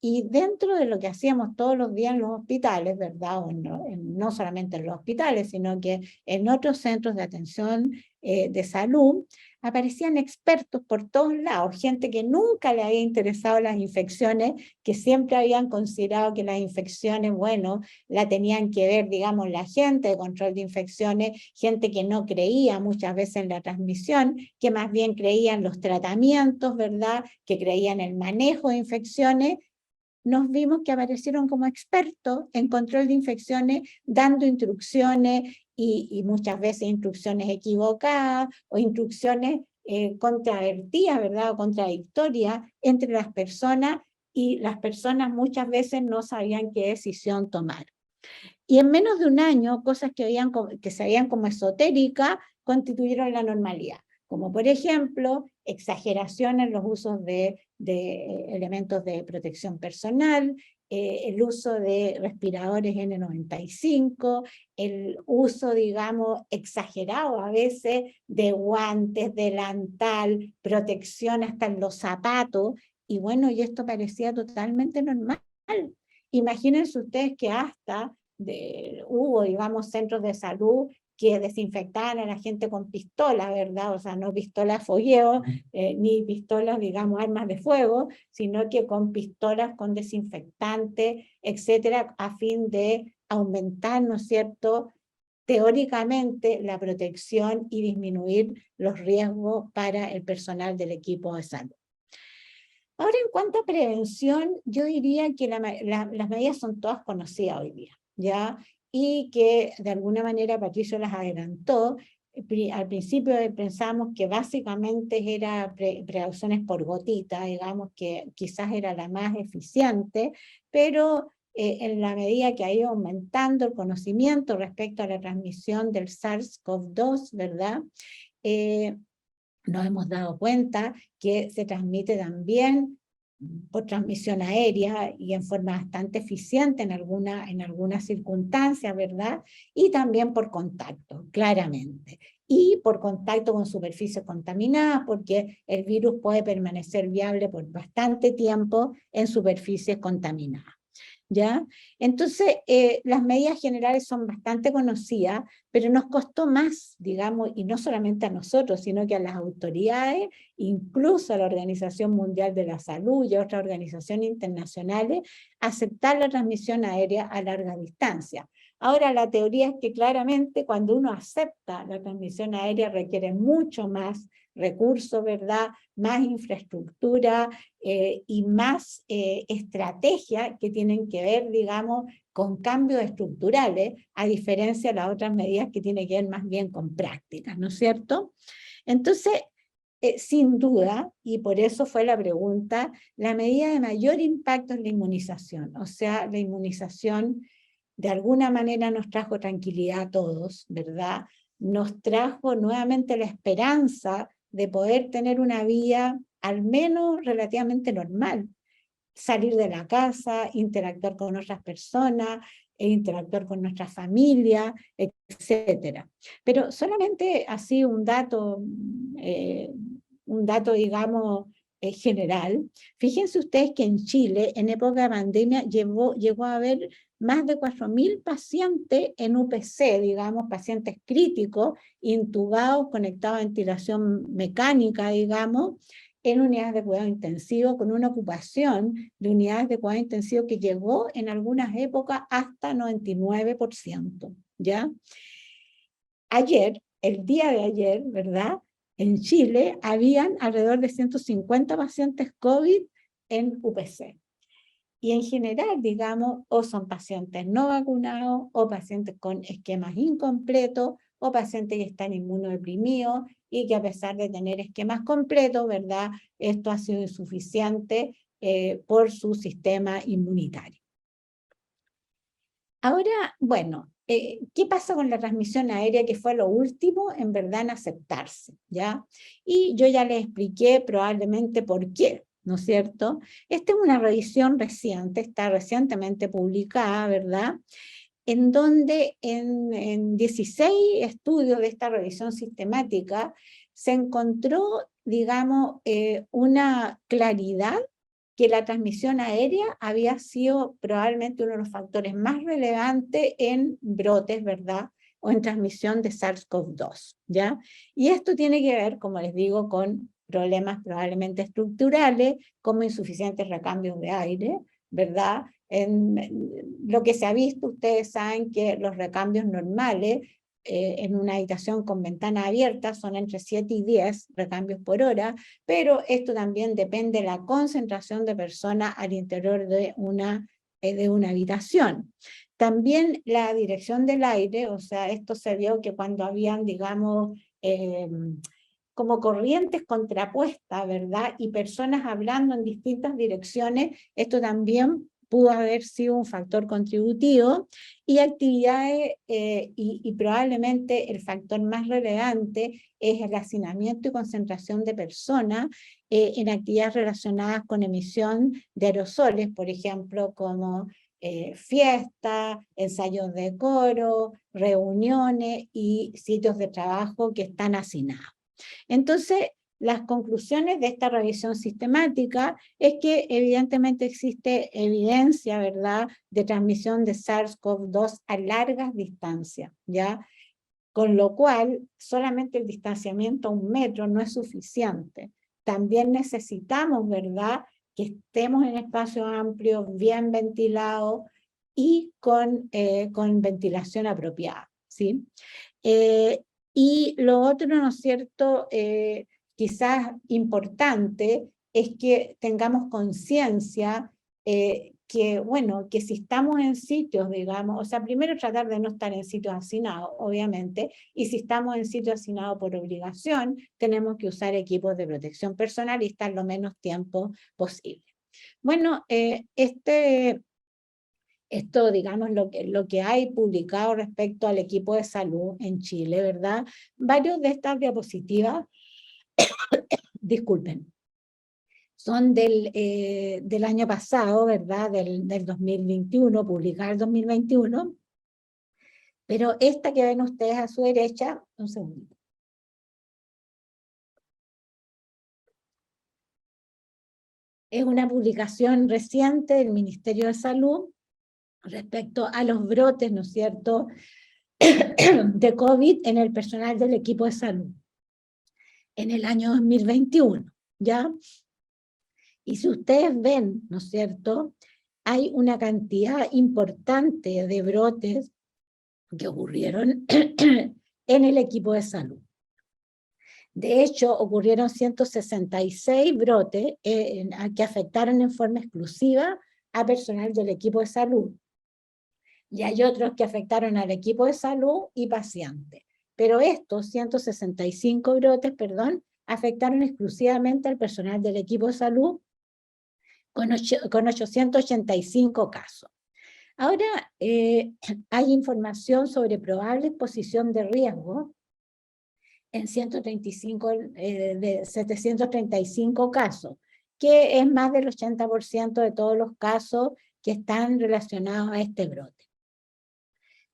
S3: Y dentro de lo que hacíamos todos los días en los hospitales, ¿verdad?, o no solamente en los hospitales, sino que en otros centros de atención de salud, aparecían expertos por todos lados, gente que nunca le había interesado las infecciones, que siempre habían considerado que las infecciones, bueno, la tenían que ver, digamos, la gente de control de infecciones, gente que no creía muchas veces en la transmisión, que más bien creía en los tratamientos, ¿verdad?, que creía en el manejo de infecciones. Nos vimos que aparecieron como expertos en control de infecciones, dando instrucciones, y muchas veces instrucciones equivocadas o instrucciones contravertidas, ¿verdad?, o contradictorias entre las personas, y las personas muchas veces no sabían qué decisión tomar. Y en menos de un año, cosas que se veían como esotéricas constituyeron la normalidad, como por ejemplo, exageración en los usos de elementos de protección personal, el uso de respiradores N95, el uso, digamos, exagerado a veces de guantes, delantal, protección hasta en los zapatos, y bueno, y esto parecía totalmente normal. Imagínense ustedes que hasta hubo, digamos, centros de salud que desinfectaban a la gente con pistolas, ¿verdad? O sea, no pistolas fogueo, ni pistolas, digamos, armas de fuego, sino que con pistolas con desinfectante, etcétera, a fin de aumentar, ¿no es cierto?, teóricamente la protección y disminuir los riesgos para el personal del equipo de salud. Ahora, en cuanto a prevención, yo diría que las medidas son todas conocidas hoy día, ¿ya? Y que de alguna manera Patricio las adelantó. Al principio pensamos que básicamente era precauciones por gotita, digamos que quizás era la más eficiente, pero en la medida que ha ido aumentando el conocimiento respecto a la transmisión del SARS-CoV-2, ¿verdad?, nos hemos dado cuenta que se transmite también por transmisión aérea y en forma bastante eficiente en algunas circunstancias, ¿verdad? Y también por contacto, claramente. Y por contacto con superficies contaminadas, porque el virus puede permanecer viable por bastante tiempo en superficies contaminadas. ¿Ya? Entonces, las medidas generales son bastante conocidas, pero nos costó más, digamos, y no solamente a nosotros, sino que a las autoridades, incluso a la Organización Mundial de la Salud y a otras organizaciones internacionales, aceptar la transmisión aérea a larga distancia. Ahora, la teoría es que claramente cuando uno acepta la transmisión aérea requiere mucho más recursos, ¿verdad?, más infraestructura y más estrategia que tienen que ver, digamos, con cambios estructurales, a diferencia de las otras medidas que tienen que ver más bien con prácticas, ¿no es cierto? Entonces, sin duda, y por eso fue la pregunta, la medida de mayor impacto es la inmunización. O sea, la inmunización de alguna manera nos trajo tranquilidad a todos, ¿verdad? Nos trajo nuevamente la esperanza de poder tener una vida al menos relativamente normal. Salir de la casa, interactuar con otras personas, interactuar con nuestra familia, etc. Pero solamente así un dato, digamos, general. Fíjense ustedes que en Chile, en época de pandemia, llegó a haber más de 4.000 pacientes en UPC, digamos, pacientes críticos, intubados, conectados a ventilación mecánica, digamos, en unidades de cuidado intensivo, con una ocupación de unidades de cuidado intensivo que llegó en algunas épocas hasta 99%, ¿ya? Ayer, el día de ayer, ¿verdad?, en Chile habían alrededor de 150 pacientes COVID en UPC. Y en general, digamos, o son pacientes no vacunados, o pacientes con esquemas incompletos, o pacientes que están inmunodeprimidos y que a pesar de tener esquemas completos, ¿verdad?, esto ha sido insuficiente por su sistema inmunitario. Ahora, bueno, ¿qué pasa con la transmisión aérea, que fue lo último, en verdad, en aceptarse, ¿ya? Y yo ya les expliqué probablemente por qué, ¿no es cierto? Esta es una revisión reciente, está recientemente publicada, ¿verdad?, en donde en 16 estudios de esta revisión sistemática se encontró, digamos, una claridad que la transmisión aérea había sido probablemente uno de los factores más relevantes en brotes, ¿verdad?, o en transmisión de SARS-CoV-2, ¿ya? Y esto tiene que ver, como les digo, con problemas probablemente estructurales, como insuficientes recambios de aire, ¿verdad? En lo que se ha visto, ustedes saben que los recambios normales en una habitación con ventana abierta son entre 7 y 10 recambios por hora, pero esto también depende de la concentración de personas al interior de una habitación. También la dirección del aire, o sea, esto se vio que cuando habían, digamos, como corrientes contrapuestas, ¿verdad?, y personas hablando en distintas direcciones, esto también pudo haber sido un factor contributivo, y actividades, y probablemente el factor más relevante es el hacinamiento y concentración de personas en actividades relacionadas con emisión de aerosoles, por ejemplo, como fiestas, ensayos de coro, reuniones y sitios de trabajo que están hacinados. Entonces, las conclusiones de esta revisión sistemática es que evidentemente existe evidencia, ¿verdad?, de transmisión de SARS-CoV-2 a largas distancias, ¿ya? Con lo cual, solamente el distanciamiento a 1 metro no es suficiente. También necesitamos, ¿verdad?, que estemos en espacios amplios, bien ventilados y con ventilación apropiada, ¿sí? Y lo otro, ¿no es cierto?, quizás importante, es que tengamos conciencia que, bueno, que si estamos en sitios, digamos, o sea, primero tratar de no estar en sitios hacinados, obviamente, y si estamos en sitios hacinados por obligación, tenemos que usar equipos de protección personal y estar lo menos tiempo posible. Bueno, esto, digamos, lo que hay publicado respecto al equipo de salud en Chile, ¿verdad? Varios de estas diapositivas, disculpen, son del año pasado, ¿verdad? Del 2021, publicada el 2021, pero esta que ven ustedes a su derecha, un segundo. Es una publicación reciente del Ministerio de Salud respecto a los brotes, ¿no es cierto?, de COVID en el personal del equipo de salud en el año 2021, ¿ya? Y si ustedes ven, ¿no es cierto?, hay una cantidad importante de brotes que ocurrieron en el equipo de salud. De hecho, ocurrieron 166 brotes que afectaron en forma exclusiva a personal del equipo de salud. Y hay otros que afectaron al equipo de salud y pacientes. Pero estos 165 brotes, afectaron exclusivamente al personal del equipo de salud con 885 casos. Ahora, hay información sobre probable exposición de riesgo en 735 casos, que es más del 80% de todos los casos que están relacionados a este brote.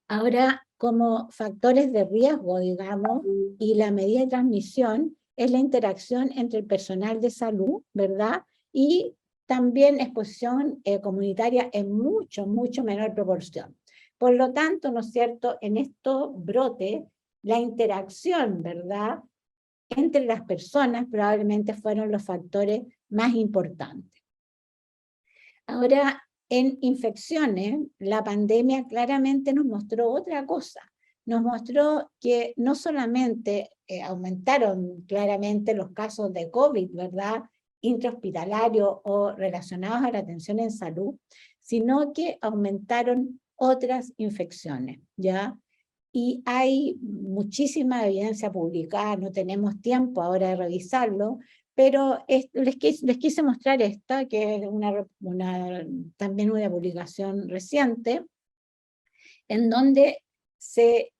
S3: Ahora, como factores de riesgo, digamos, y la medida de transmisión es la interacción entre el personal de salud, ¿verdad?, y también exposición comunitaria en mucho menor proporción. Por lo tanto, ¿no es cierto?, en estos brotes, la interacción, ¿verdad?, entre las personas probablemente fueron los factores más importantes. Ahora, en infecciones, la pandemia claramente nos mostró otra cosa. Nos mostró que no solamente aumentaron claramente los casos de COVID, ¿verdad?, intrahospitalarios o relacionados a la atención en salud, sino que aumentaron otras infecciones, ¿ya? Y hay muchísima evidencia publicada, no tenemos tiempo ahora de revisarlo, pero les quise mostrar esta, que es también una publicación reciente, en donde se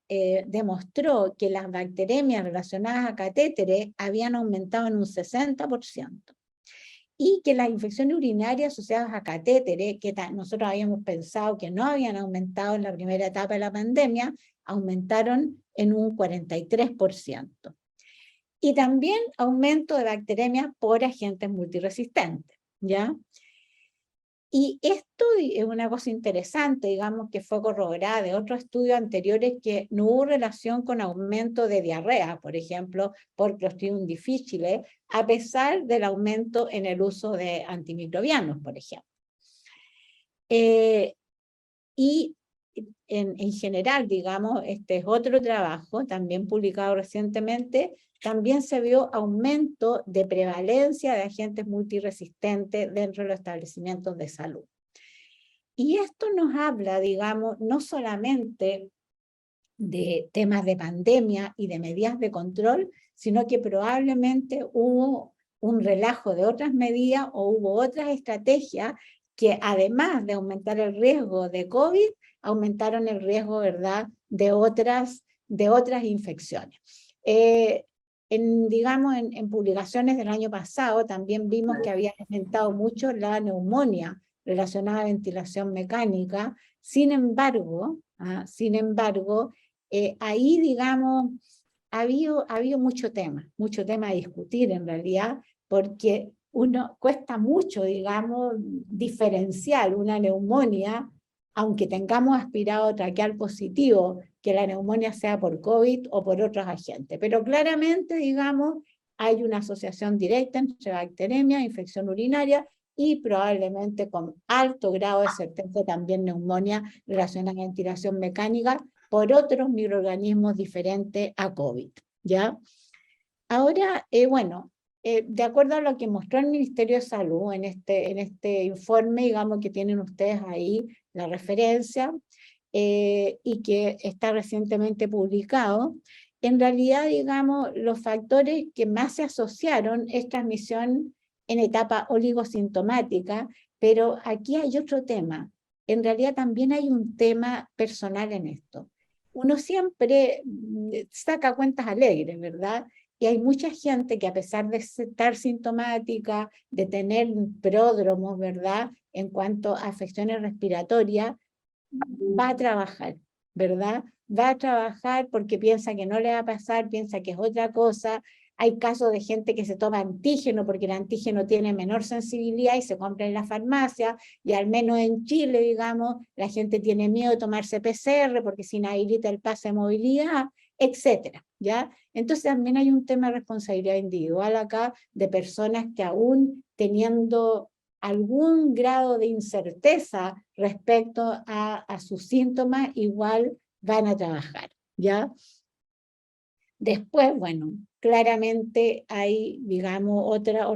S3: demostró que las bacteremias relacionadas a catéteres habían aumentado en un 60%, y que las infecciones urinarias asociadas a catéteres, que nosotros habíamos pensado que no habían aumentado en la primera etapa de la pandemia, aumentaron en un 43%. Y también aumento de bacteremias por agentes multiresistentes, ¿ya? Y esto es una cosa interesante, digamos, que fue corroborada de otros estudios anteriores, que no hubo relación con aumento de diarrea, por ejemplo, por Clostridium difficile, a pesar del aumento en el uso de antimicrobianos, por ejemplo. Y en general, digamos, este es otro trabajo, también publicado recientemente, también se vio aumento de prevalencia de agentes multiresistentes dentro de los establecimientos de salud. Y esto nos habla, digamos, no solamente de temas de pandemia y de medidas de control, sino que probablemente hubo un relajo de otras medidas o hubo otras estrategias que además de aumentar el riesgo de COVID, aumentaron el riesgo, ¿verdad?, de otras infecciones. Digamos, en publicaciones del año pasado también vimos que había aumentado mucho la neumonía relacionada a ventilación mecánica. Sin embargo, ahí, digamos, ha habido mucho tema a discutir en realidad, porque cuesta mucho, digamos, diferenciar una neumonía, aunque tengamos aspirado traqueal positivo, que la neumonía sea por COVID o por otros agentes. Pero claramente, digamos, hay una asociación directa entre bacteremia, infección urinaria, y probablemente con alto grado de certeza también neumonía relacionada a ventilación mecánica por otros microorganismos diferentes a COVID, ¿ya? Ahora, bueno, de acuerdo a lo que mostró el Ministerio de Salud en este informe, digamos, que tienen ustedes ahí la referencia, y que está recientemente publicado, en realidad, digamos, los factores que más se asociaron es transmisión en etapa oligosintomática, pero aquí hay otro tema. En realidad también hay un tema personal en esto. Uno siempre saca cuentas alegres, ¿verdad? Y hay mucha gente que a pesar de estar sintomática, de tener pródromos, ¿verdad?, en cuanto a afecciones respiratorias, va a trabajar, ¿verdad? Va a trabajar porque piensa que no le va a pasar, piensa que es otra cosa. Hay casos de gente que se toma antígeno porque el antígeno tiene menor sensibilidad y se compra en la farmacia, y al menos en Chile, digamos, la gente tiene miedo de tomarse PCR porque se inhabilita el pase de movilidad, etcétera, ¿ya? Entonces también hay un tema de responsabilidad individual acá, de personas que aún teniendo algún grado de incerteza respecto a sus síntomas, igual van a trabajar, ¿ya? Después, bueno, claramente hay, digamos, otra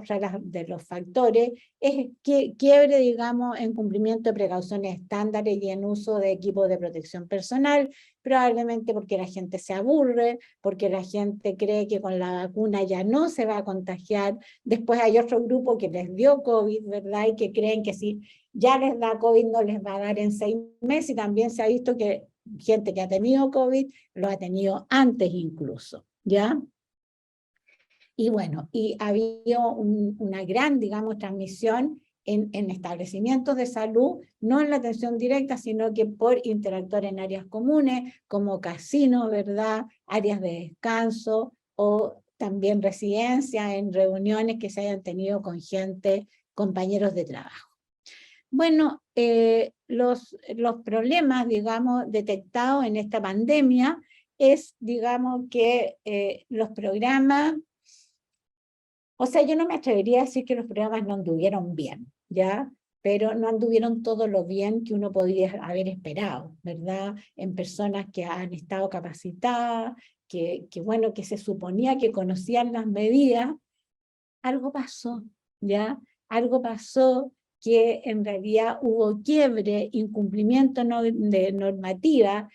S3: de los factores, es que quiebre, digamos, en cumplimiento de precauciones estándares y en uso de equipos de protección personal, probablemente porque la gente se aburre, porque la gente cree que con la vacuna ya no se va a contagiar. Después hay otro grupo que les dio COVID, ¿verdad? Y que creen que si ya les da COVID no les va a dar en 6 meses, y también se ha visto que gente que ha tenido COVID lo ha tenido antes incluso, ¿ya? Y bueno, y había una gran, digamos, transmisión en establecimientos de salud, no en la atención directa, sino que por interactuar en áreas comunes, como casinos, ¿verdad?, áreas de descanso, o también residencias, en reuniones que se hayan tenido con gente, compañeros de trabajo. Bueno, los problemas, digamos, detectados en esta pandemia es, digamos, que los programas, o sea, yo no me atrevería a decir que los programas no anduvieron bien, ¿ya? Pero no anduvieron todo lo bien que uno podría haber esperado, ¿verdad? En personas que han estado capacitadas, bueno, que se suponía que conocían las medidas. Algo pasó, ¿ya? Algo pasó, que en realidad hubo quiebre, incumplimiento de normativa,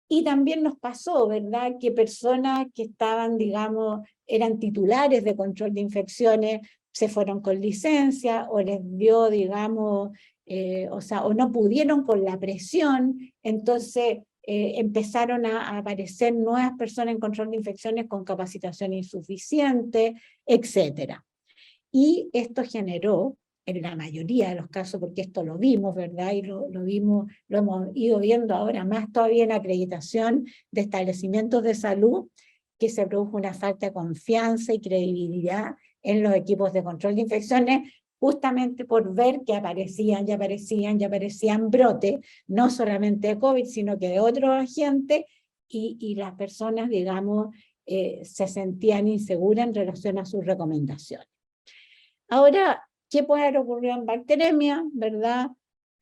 S3: y también nos pasó, ¿verdad?, que personas que estaban, digamos, eran titulares de control de infecciones, se fueron con licencia, o les dio, digamos, o no pudieron con la presión, entonces empezaron a aparecer nuevas personas en control de infecciones con capacitación insuficiente, etcétera. Y esto generó, en la mayoría de los casos, porque esto lo vimos, ¿verdad? Y lo hemos ido viendo ahora más todavía en acreditación de establecimientos de salud, que se produjo una falta de confianza y credibilidad en los equipos de control de infecciones, justamente por ver que aparecían brotes, no solamente de COVID, sino que de otros agentes, y las personas, digamos, se sentían inseguras en relación a sus recomendaciones. Ahora, ¿qué puede haber ocurrido en bacteremia, verdad?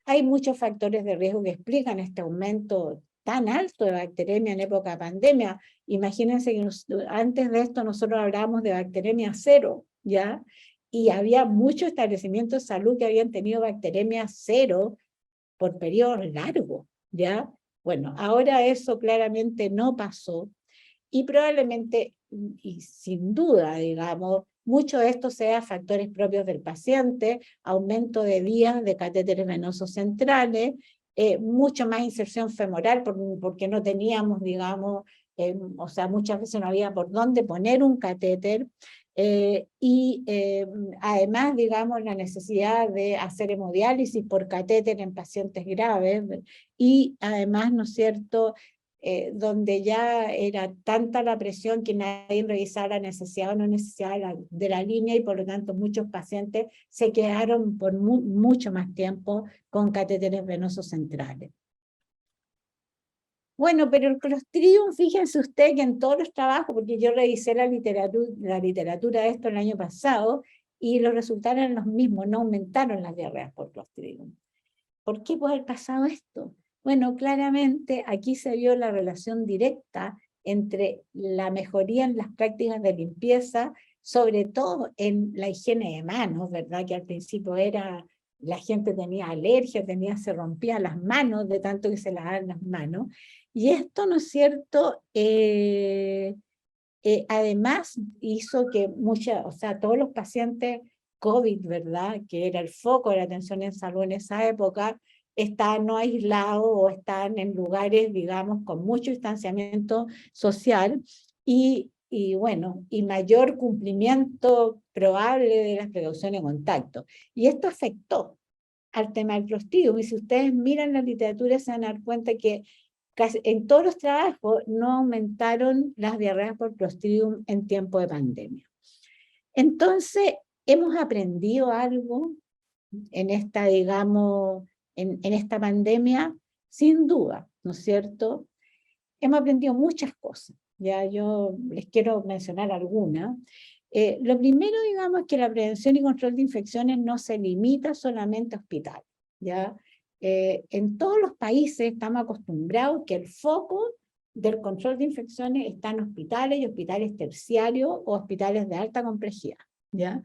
S3: Hay muchos factores de riesgo que explican este aumento tan alto de bacteremia en época de pandemia. Imagínense que antes de esto nosotros hablábamos de bacteremia cero, ¿ya? Y había muchos establecimientos de salud que habían tenido bacteremia cero por periodos largos, ¿ya? Bueno, ahora eso claramente no pasó, y probablemente, y sin duda, digamos, mucho de esto sea factores propios del paciente, aumento de días de catéteres venosos centrales, mucho más inserción femoral porque no teníamos, digamos, o sea, muchas veces no había por dónde poner un catéter, además, digamos, la necesidad de hacer hemodiálisis por catéter en pacientes graves, y además, ¿no es cierto?, donde ya era tanta la presión que nadie revisaba la necesidad o no necesidad de la línea, y por lo tanto muchos pacientes se quedaron por mucho más tiempo con catéteres venosos centrales. Bueno, pero el Clostridium, fíjense usted que en todos los trabajos, porque yo revisé la literatura de esto el año pasado, y los resultados eran los mismos, no aumentaron las diarreas por Clostridium. ¿Por qué puede haber pasado esto? Bueno, claramente aquí se vio la relación directa entre la mejoría en las prácticas de limpieza, sobre todo en la higiene de manos, ¿verdad? Que al principio era, la gente tenía alergia, se rompía las manos de tanto que se lavaban las manos. Y esto, ¿no es cierto?, además hizo que todos los pacientes COVID, ¿verdad?, que era el foco de la atención en salud en esa época, están no aislados o están en lugares, digamos, con mucho distanciamiento social y mayor cumplimiento probable de las precauciones de contacto. Y esto afectó al tema del Clostridium, y si ustedes miran la literatura se van a dar cuenta que casi en todos los trabajos no aumentaron las diarreas por Clostridium en tiempo de pandemia. Entonces, hemos aprendido algo en esta, digamos, en esta pandemia, sin duda, ¿no es cierto? Hemos aprendido muchas cosas, ya yo les quiero mencionar algunas. Lo primero, digamos, es que la prevención y control de infecciones no se limita solamente a hospitales, ¿ya? En todos los países estamos acostumbrados que el foco del control de infecciones está en hospitales y hospitales terciarios o hospitales de alta complejidad, ¿ya?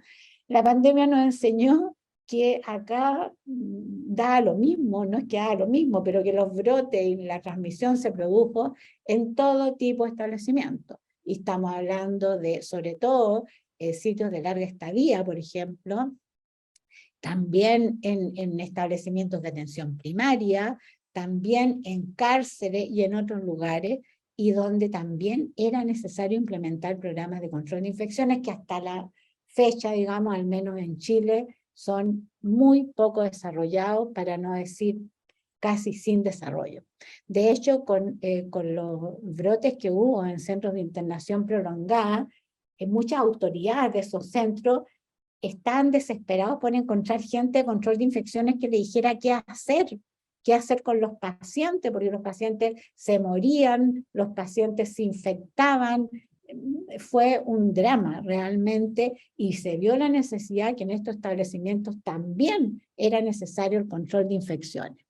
S3: La pandemia nos enseñó que acá da lo mismo, no es que da lo mismo, pero que los brotes y la transmisión se produjo en todo tipo de establecimientos. Y estamos hablando de, sobre todo, sitios de larga estadía, por ejemplo, también en establecimientos de atención primaria, también en cárceles y en otros lugares, y donde también era necesario implementar programas de control de infecciones que hasta la fecha, digamos, al menos en Chile, son muy poco desarrollados, para no decir casi sin desarrollo. De hecho, con los brotes que hubo en centros de internación prolongada, muchas autoridades de esos centros están desesperados por encontrar gente de control de infecciones que le dijera qué hacer con los pacientes, porque los pacientes se morían, los pacientes se infectaban. Fue un drama realmente, y se vio la necesidad que en estos establecimientos también era necesario el control de infecciones.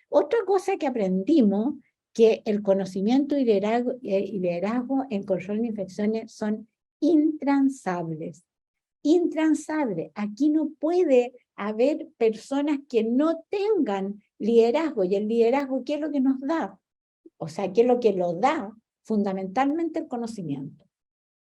S3: Otra cosa que aprendimos, que el conocimiento y liderazgo en control de infecciones son intransables. Intransable. Aquí no puede haber personas que no tengan liderazgo, y el liderazgo, ¿qué es lo que nos da? O sea, ¿qué es lo que lo da? Fundamentalmente el conocimiento.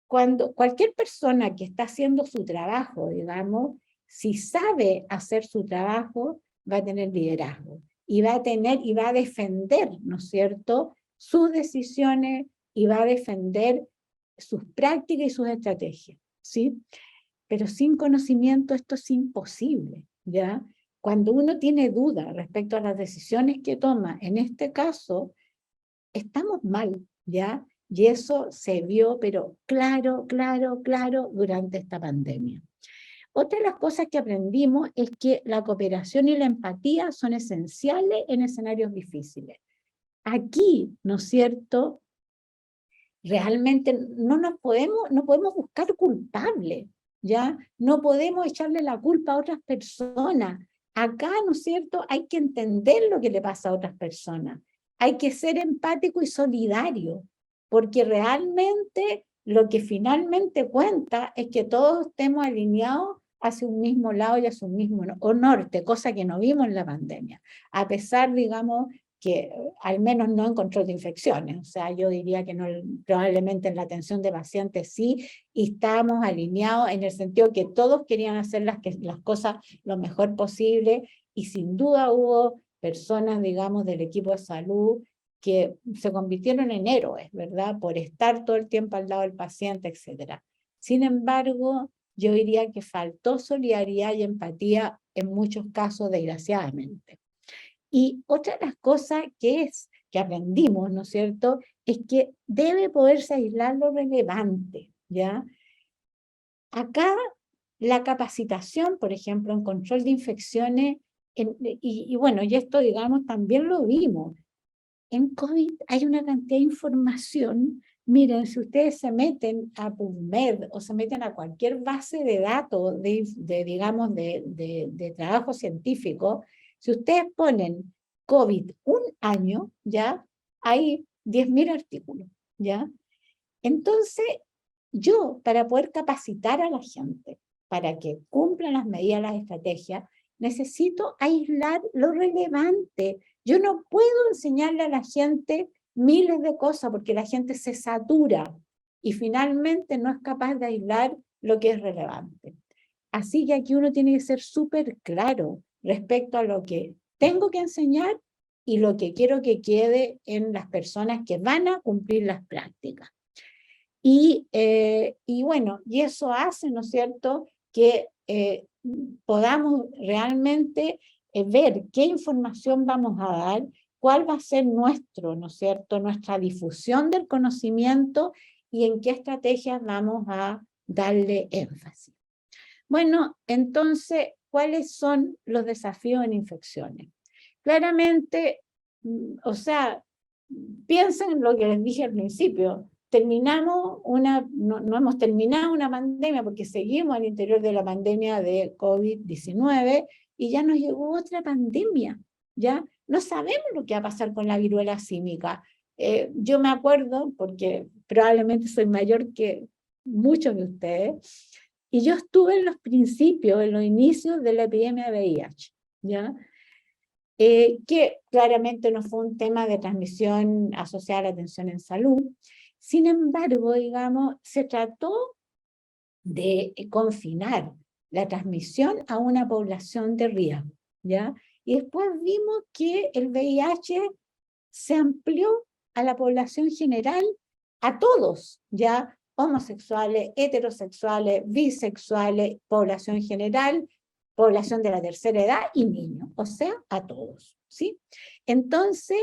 S3: Cuando cualquier persona que está haciendo su trabajo, digamos, si sabe hacer su trabajo, va a tener liderazgo, y va a defender, ¿no es cierto?, sus decisiones, y va a defender sus prácticas y sus estrategias, ¿sí? Pero sin conocimiento esto es imposible, ¿ya? Cuando uno tiene duda respecto a las decisiones que toma, en este caso, estamos mal, ¿ya? Y eso se vio, pero claro, durante esta pandemia. Otra de las cosas que aprendimos es que la cooperación y la empatía son esenciales en escenarios difíciles. Aquí, ¿no es cierto?, realmente no podemos buscar culpables, ¿ya? No podemos echarle la culpa a otras personas. Acá, ¿no es cierto?, hay que entender lo que le pasa a otras personas. Hay que ser empático y solidario, porque realmente lo que finalmente cuenta es que todos estemos alineados hacia un mismo lado y hacia un mismo norte, cosa que no vimos en la pandemia. A pesar, digamos, que al menos no en control de infecciones, o sea, yo diría que no, probablemente en la atención de pacientes sí, y estábamos alineados en el sentido que todos querían hacer las cosas lo mejor posible, y sin duda hubo personas, digamos, del equipo de salud que se convirtieron en héroes, ¿verdad? Por estar todo el tiempo al lado del paciente, etc. Sin embargo, yo diría que faltó solidaridad y empatía en muchos casos, desgraciadamente. Y otra de las cosas que aprendimos, ¿no es cierto?, es que debe poderse aislar lo relevante, ¿ya? Acá la capacitación, por ejemplo, en control de infecciones, y bueno, y esto, digamos, también lo vimos. En COVID hay una cantidad de información. Miren, si ustedes se meten a PubMed o se meten a cualquier base de datos digamos, de trabajo científico, si ustedes ponen COVID un año, ¿ya? Hay 10.000 artículos, ¿ya? Entonces, yo, para poder capacitar a la gente, para que cumplan las medidas, las estrategias, necesito aislar lo relevante. Yo no puedo enseñarle a la gente miles de cosas porque la gente se satura y finalmente no es capaz de aislar lo que es relevante. Así que aquí uno tiene que ser súper claro respecto a lo que tengo que enseñar y lo que quiero que quede en las personas que van a cumplir las prácticas. Y bueno, y eso hace, ¿no es cierto?, que podamos realmente ver qué información vamos a dar, cuál va a ser nuestro, ¿no es cierto?, nuestra difusión del conocimiento y en qué estrategias vamos a darle énfasis. Bueno, entonces, ¿cuáles son los desafíos en infecciones? Claramente, o sea, piensen en lo que les dije al principio. No hemos terminado una pandemia porque seguimos al interior de la pandemia de COVID-19 y ya nos llegó otra pandemia, ¿ya? No sabemos lo que va a pasar con la viruela símica. Yo me acuerdo, porque probablemente soy mayor que muchos de ustedes, y yo estuve en los principios, en los inicios de la epidemia de VIH, ¿ya? Que claramente no fue un tema de transmisión asociada a la atención en salud. Sin embargo, digamos, se trató de confinar la transmisión a una población de riesgo, ¿ya? Y después vimos que el VIH se amplió a la población general, a todos, ¿ya? Homosexuales, heterosexuales, bisexuales, población general, población de la tercera edad y niños, o sea, a todos, ¿sí? Entonces,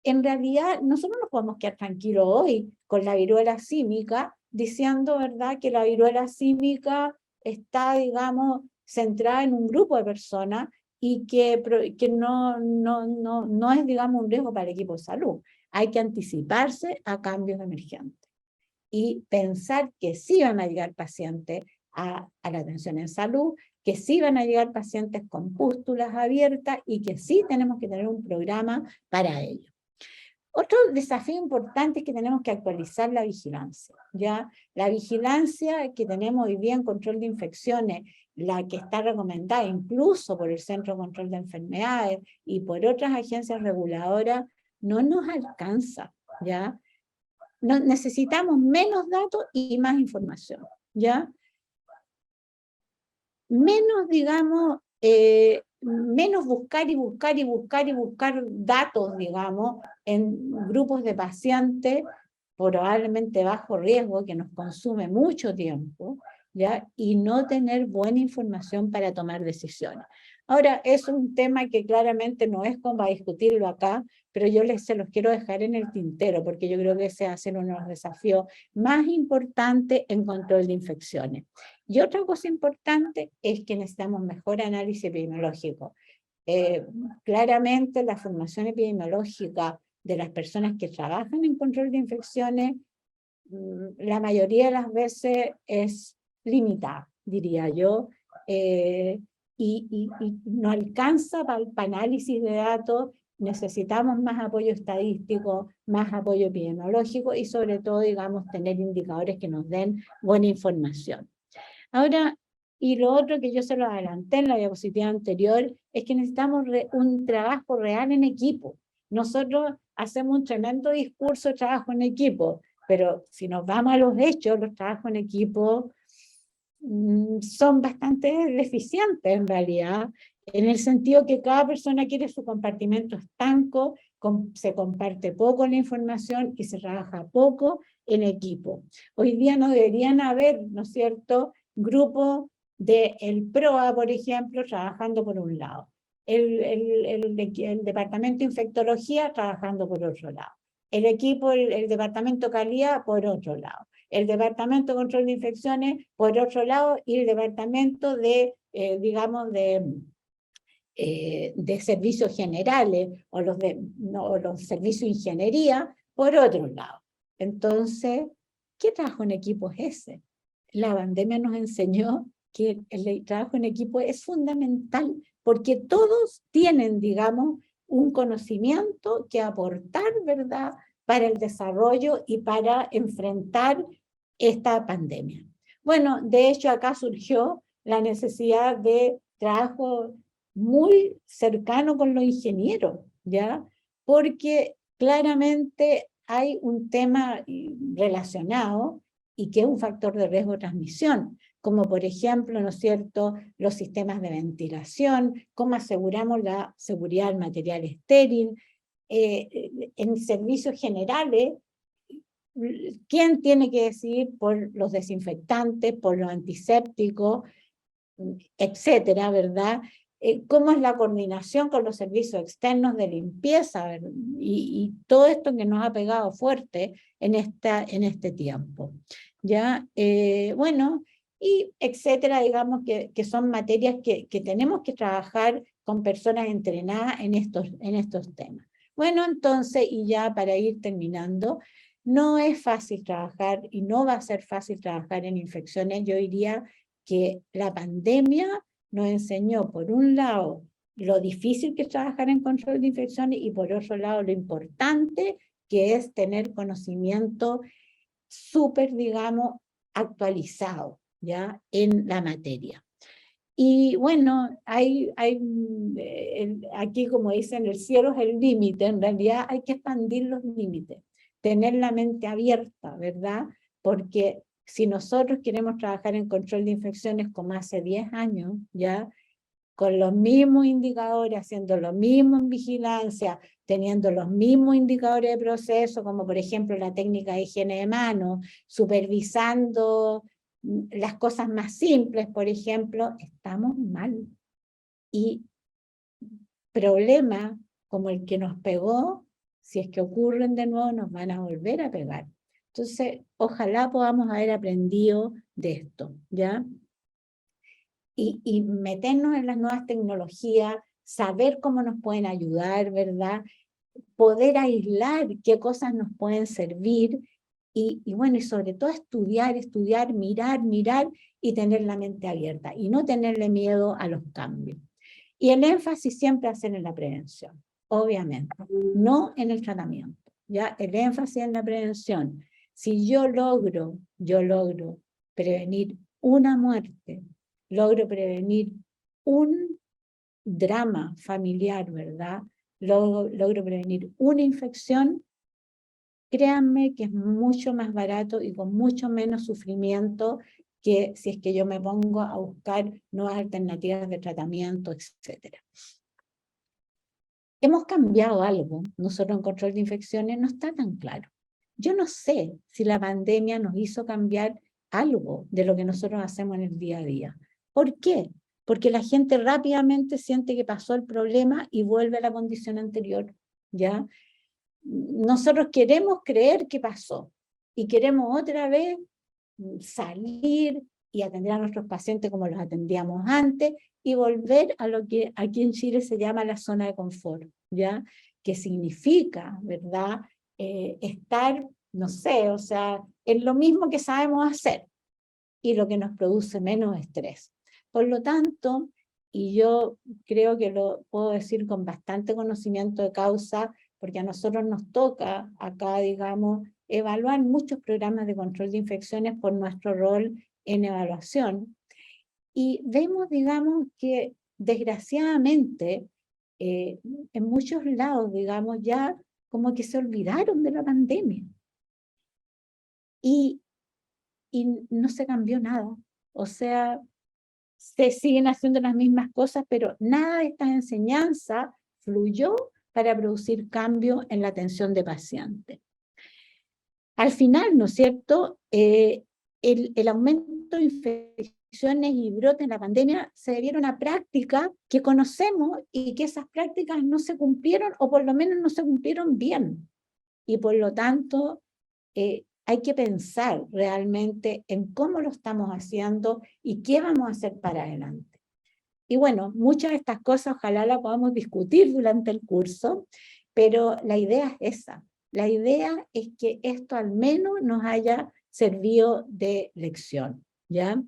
S3: en realidad, nosotros no podemos quedar tranquilos hoy con la viruela símica, diciendo, ¿verdad?, que la viruela símica está, digamos, centrada en un grupo de personas y que no es, digamos, un riesgo para el equipo de salud. Hay que anticiparse a cambios emergentes y pensar que sí van a llegar pacientes a la atención en salud, que sí van a llegar pacientes con pústulas abiertas y que sí tenemos que tener un programa para ello. Otro desafío importante es que tenemos que actualizar la vigilancia, ¿ya? La vigilancia que tenemos hoy día en control de infecciones, la que está recomendada incluso por el Centro de Control de Enfermedades y por otras agencias reguladoras, no nos alcanza, ¿ya? Necesitamos menos datos y más información, ¿ya? Menos, digamos, menos buscar y buscar y buscar y buscar datos, digamos, en grupos de pacientes probablemente bajo riesgo, que nos consume mucho tiempo, ¿ya? Y no tener buena información para tomar decisiones. Ahora, es un tema que claramente no es como a discutirlo acá, pero yo se los quiero dejar en el tintero, porque yo creo que ese va a ser uno de los desafíos más importantes en control de infecciones. Y otra cosa importante es que necesitamos mejor análisis epidemiológico. Claramente la formación epidemiológica de las personas que trabajan en control de infecciones, la mayoría de las veces es limitada, diría yo, y no alcanza para el análisis de datos. Necesitamos más apoyo estadístico, más apoyo epidemiológico y sobre todo, digamos, tener indicadores que nos den buena información. Ahora, y lo otro que yo se lo adelanté en la diapositiva anterior, es que necesitamos un trabajo real en equipo. Nosotros hacemos un tremendo discurso de trabajo en equipo, pero si nos vamos a los hechos, los trabajos en equipo son bastante deficientes en realidad, en el sentido que cada persona quiere su compartimento estanco, se comparte poco la información y se trabaja poco en equipo. Hoy día no deberían haber, ¿no es cierto?, grupos del PROA, por ejemplo, trabajando por un lado, el departamento de infectología trabajando por otro lado, el equipo, el departamento calidad por otro lado, el departamento de control de infecciones por otro lado y el departamento de, digamos, de servicios generales o los servicios de ingeniería por otro lado. Entonces, ¿qué trabajo en equipo es ese? La pandemia nos enseñó que el trabajo en equipo es fundamental porque todos tienen, digamos, un conocimiento que aportar, ¿verdad?, para el desarrollo y para enfrentar esta pandemia. Bueno, de hecho acá surgió la necesidad de trabajo muy cercano con los ingenieros, ¿ya? Porque claramente hay un tema relacionado y que es un factor de riesgo de transmisión, como por ejemplo, ¿no es cierto?, los sistemas de ventilación, cómo aseguramos la seguridad del material estéril, en servicios generales, ¿quién tiene que decidir por los desinfectantes, por los antisépticos, etcétera, ¿verdad? ¿Cómo es la coordinación con los servicios externos de limpieza? Y todo esto que nos ha pegado fuerte en este tiempo. ¿Ya? Bueno, y etcétera, digamos que son materias que tenemos que trabajar con personas entrenadas en estos temas. Bueno, entonces, y ya para ir terminando, no es fácil trabajar y no va a ser fácil trabajar en infecciones. Yo diría que la pandemia nos enseñó, por un lado, lo difícil que es trabajar en control de infecciones y por otro lado, lo importante que es tener conocimiento súper, digamos, actualizado, ¿ya?, en la materia. Y bueno, aquí como dicen, el cielo es el límite, en realidad hay que expandir los límites, tener la mente abierta, ¿verdad? Porque si nosotros queremos trabajar en control de infecciones como hace 10 años, ya, con los mismos indicadores, haciendo lo mismo en vigilancia, teniendo los mismos indicadores de proceso, como por ejemplo la técnica de higiene de manos, supervisando las cosas más simples, por ejemplo, estamos mal. Y problemas como el que nos pegó, si es que ocurren de nuevo, nos van a volver a pegar. Entonces, ojalá podamos haber aprendido de esto, ¿ya? Y meternos en las nuevas tecnologías, saber cómo nos pueden ayudar, ¿verdad? Poder aislar qué cosas nos pueden servir y bueno, y sobre todo estudiar, mirar y tener la mente abierta y no tenerle miedo a los cambios. Y el énfasis siempre hacer en la prevención, obviamente, no en el tratamiento, ¿ya? El énfasis en la prevención. Si yo logro prevenir una muerte, logro prevenir un drama familiar, ¿verdad? Logro prevenir una infección, créanme que es mucho más barato y con mucho menos sufrimiento que si es que yo me pongo a buscar nuevas alternativas de tratamiento, etc. Hemos cambiado algo, nosotros en control de infecciones no está tan claro. Yo no sé si la pandemia nos hizo cambiar algo de lo que nosotros hacemos en el día a día. ¿Por qué? Porque la gente rápidamente siente que pasó el problema y vuelve a la condición anterior, ¿ya? Nosotros queremos creer que pasó y queremos otra vez salir y atender a nuestros pacientes como los atendíamos antes y volver a lo que aquí en Chile se llama la zona de confort, ¿ya? Que significa, ¿verdad? Estar, no sé, o sea, en lo mismo que sabemos hacer y lo que nos produce menos estrés. Por lo tanto, y yo creo que lo puedo decir con bastante conocimiento de causa, porque a nosotros nos toca acá, digamos, evaluar muchos programas de control de infecciones por nuestro rol en evaluación. Y vemos, digamos, que desgraciadamente en muchos lados, digamos, ya como que se olvidaron de la pandemia. Y no se cambió nada. O sea, se siguen haciendo las mismas cosas, pero nada de esta enseñanza fluyó para producir cambio en la atención de pacientes. Al final, ¿no es cierto?, el aumento de infecciones y brotes en la pandemia se debieron a prácticas que conocemos y que esas prácticas no se cumplieron, o por lo menos no se cumplieron bien. Y por lo tanto, hay que pensar realmente en cómo lo estamos haciendo y qué vamos a hacer para adelante. Y bueno, muchas de estas cosas ojalá las podamos discutir durante el curso, pero la idea es esa. La idea es que esto al menos nos haya servido de lección, ¿ya?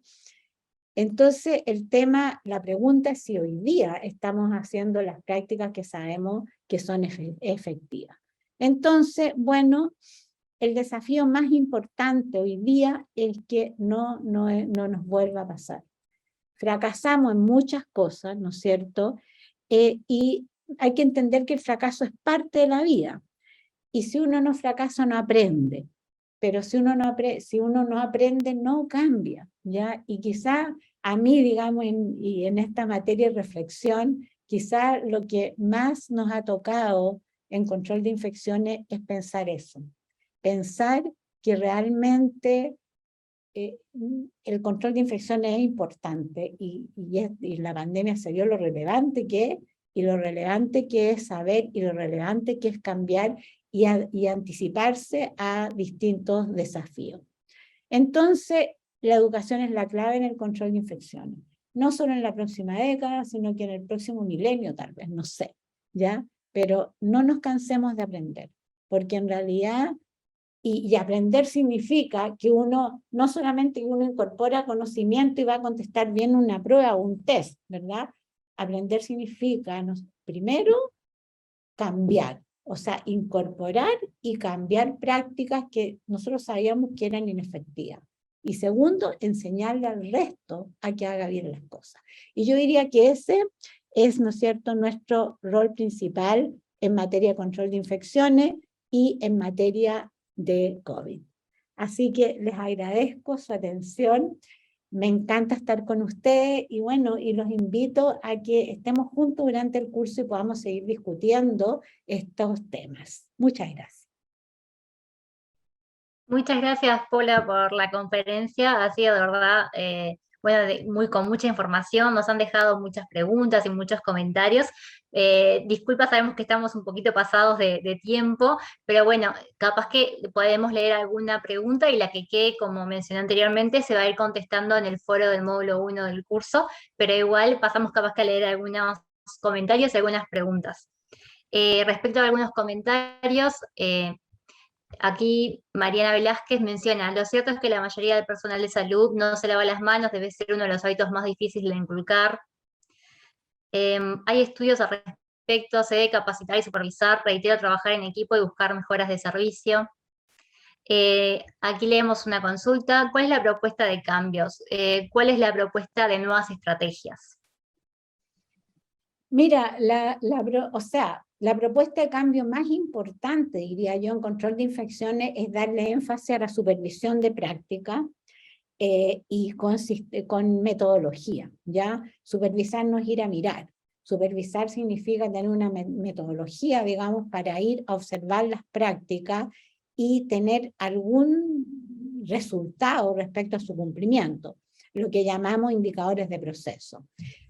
S3: Entonces, el tema, la pregunta es si hoy día estamos haciendo las prácticas que sabemos que son efectivas. Entonces, bueno, el desafío más importante hoy día es que no nos vuelva a pasar. Fracasamos en muchas cosas, ¿no es cierto? Y hay que entender que el fracaso es parte de la vida. Y si uno no fracasa, no aprende. Pero si uno no aprende, no cambia, ¿ya? Y quizá a mí, digamos, en esta materia de reflexión, quizá lo que más nos ha tocado en control de infecciones es pensar eso. Pensar que realmente el control de infecciones es importante y la pandemia se vio lo relevante que es, y lo relevante que es saber, y lo relevante que es cambiar y anticiparse a distintos desafíos. Entonces, la educación es la clave en el control de infecciones. No solo en la próxima década, sino que en el próximo milenio tal vez, no sé, ¿ya? Pero no nos cansemos de aprender, porque en realidad, y aprender significa que uno, no solamente que uno incorpora conocimiento y va a contestar bien una prueba o un test, ¿verdad? Aprender significa, primero, cambiar, o sea, incorporar y cambiar prácticas que nosotros sabíamos que eran inefectivas. Y segundo, enseñarle al resto a que haga bien las cosas. Y yo diría que ese es, ¿no es cierto?, nuestro rol principal en materia de control de infecciones y en materia de COVID. Así que les agradezco su atención. Me encanta estar con ustedes y bueno, y los invito a que estemos juntos durante el curso y podamos seguir discutiendo estos temas. Muchas gracias.
S1: Muchas gracias, Paula, por la conferencia. Ha sido de verdad, bueno, con mucha información. Nos han dejado muchas preguntas y muchos comentarios. Disculpa, sabemos que estamos un poquito pasados de tiempo, pero bueno, capaz que podemos leer alguna pregunta y la que quede, como mencioné anteriormente, se va a ir contestando en el foro del módulo 1 del curso, pero igual pasamos capaz que a leer algunos comentarios y algunas preguntas. Respecto a algunos comentarios, aquí Mariana Velázquez menciona: lo cierto es que la mayoría del personal de salud no se lava las manos, debe ser uno de los hábitos más difíciles de inculcar. Hay estudios al respecto, se debe capacitar y supervisar, reitero, trabajar en equipo y buscar mejoras de servicio. Aquí leemos una consulta: ¿cuál es la propuesta de cambios? ¿Cuál es la propuesta de nuevas estrategias?
S3: Mira, la propuesta de cambio más importante, diría yo, en control de infecciones es darle énfasis a la supervisión de práctica y con metodología, ¿ya? Supervisar no es ir a mirar. Supervisar significa tener una metodología, digamos, para ir a observar las prácticas y tener algún resultado respecto a su cumplimiento, lo que llamamos indicadores de proceso.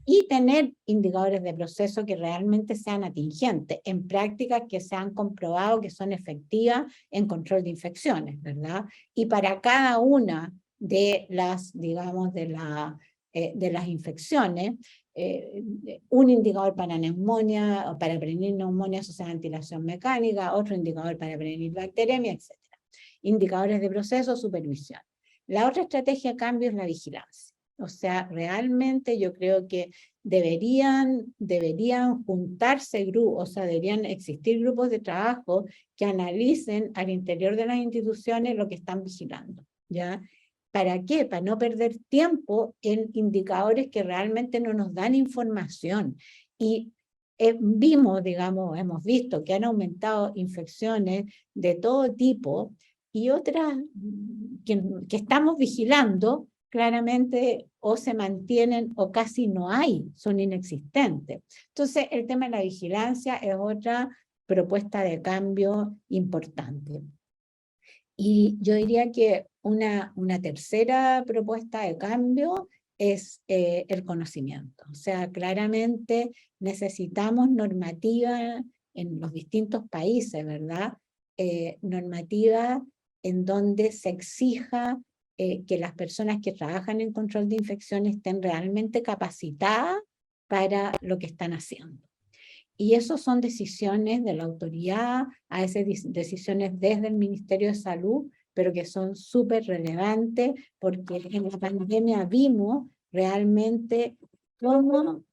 S3: Y tener indicadores de proceso que realmente sean atingentes, en prácticas que se han comprobado que son efectivas en control de infecciones, ¿verdad? Y para cada una de las, digamos, de las infecciones, un indicador para neumonía, o para prevenir neumonía asociada a ventilación mecánica, otro indicador para prevenir bacteriemia, etc. Indicadores de proceso, supervisión. La otra estrategia de cambio es la vigilancia. O sea, realmente yo creo que deberían juntarse grupos, o sea, deberían existir grupos de trabajo que analicen al interior de las instituciones lo que están vigilando, ¿ya? ¿Para qué? Para no perder tiempo en indicadores que realmente no nos dan información. Y vimos, digamos, hemos visto que han aumentado infecciones de todo tipo y otras que estamos vigilando, claramente o se mantienen o casi no hay, son inexistentes. Entonces, el tema de la vigilancia es otra propuesta de cambio importante. Y yo diría que una tercera propuesta de cambio es el conocimiento. O sea, claramente necesitamos normativa en los distintos países, ¿verdad? Normativa en donde se exija que las personas que trabajan en control de infecciones estén realmente capacitadas para lo que están haciendo. Y eso son decisiones de la autoridad, a veces decisiones desde el Ministerio de Salud, pero que son súper relevantes porque en la pandemia vimos realmente cómo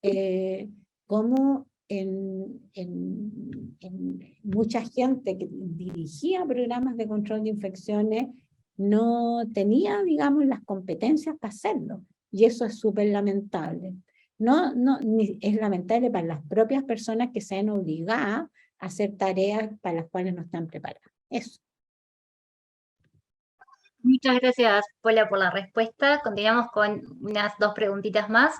S3: mucha gente que dirigía programas de control de infecciones no tenía, digamos, las competencias para hacerlo. Y eso es súper lamentable. Es lamentable para las propias personas que se ven obligadas a hacer tareas para las cuales no están preparadas. Eso.
S1: Muchas gracias, Paula, por la respuesta. Continuamos con unas 2 preguntitas más.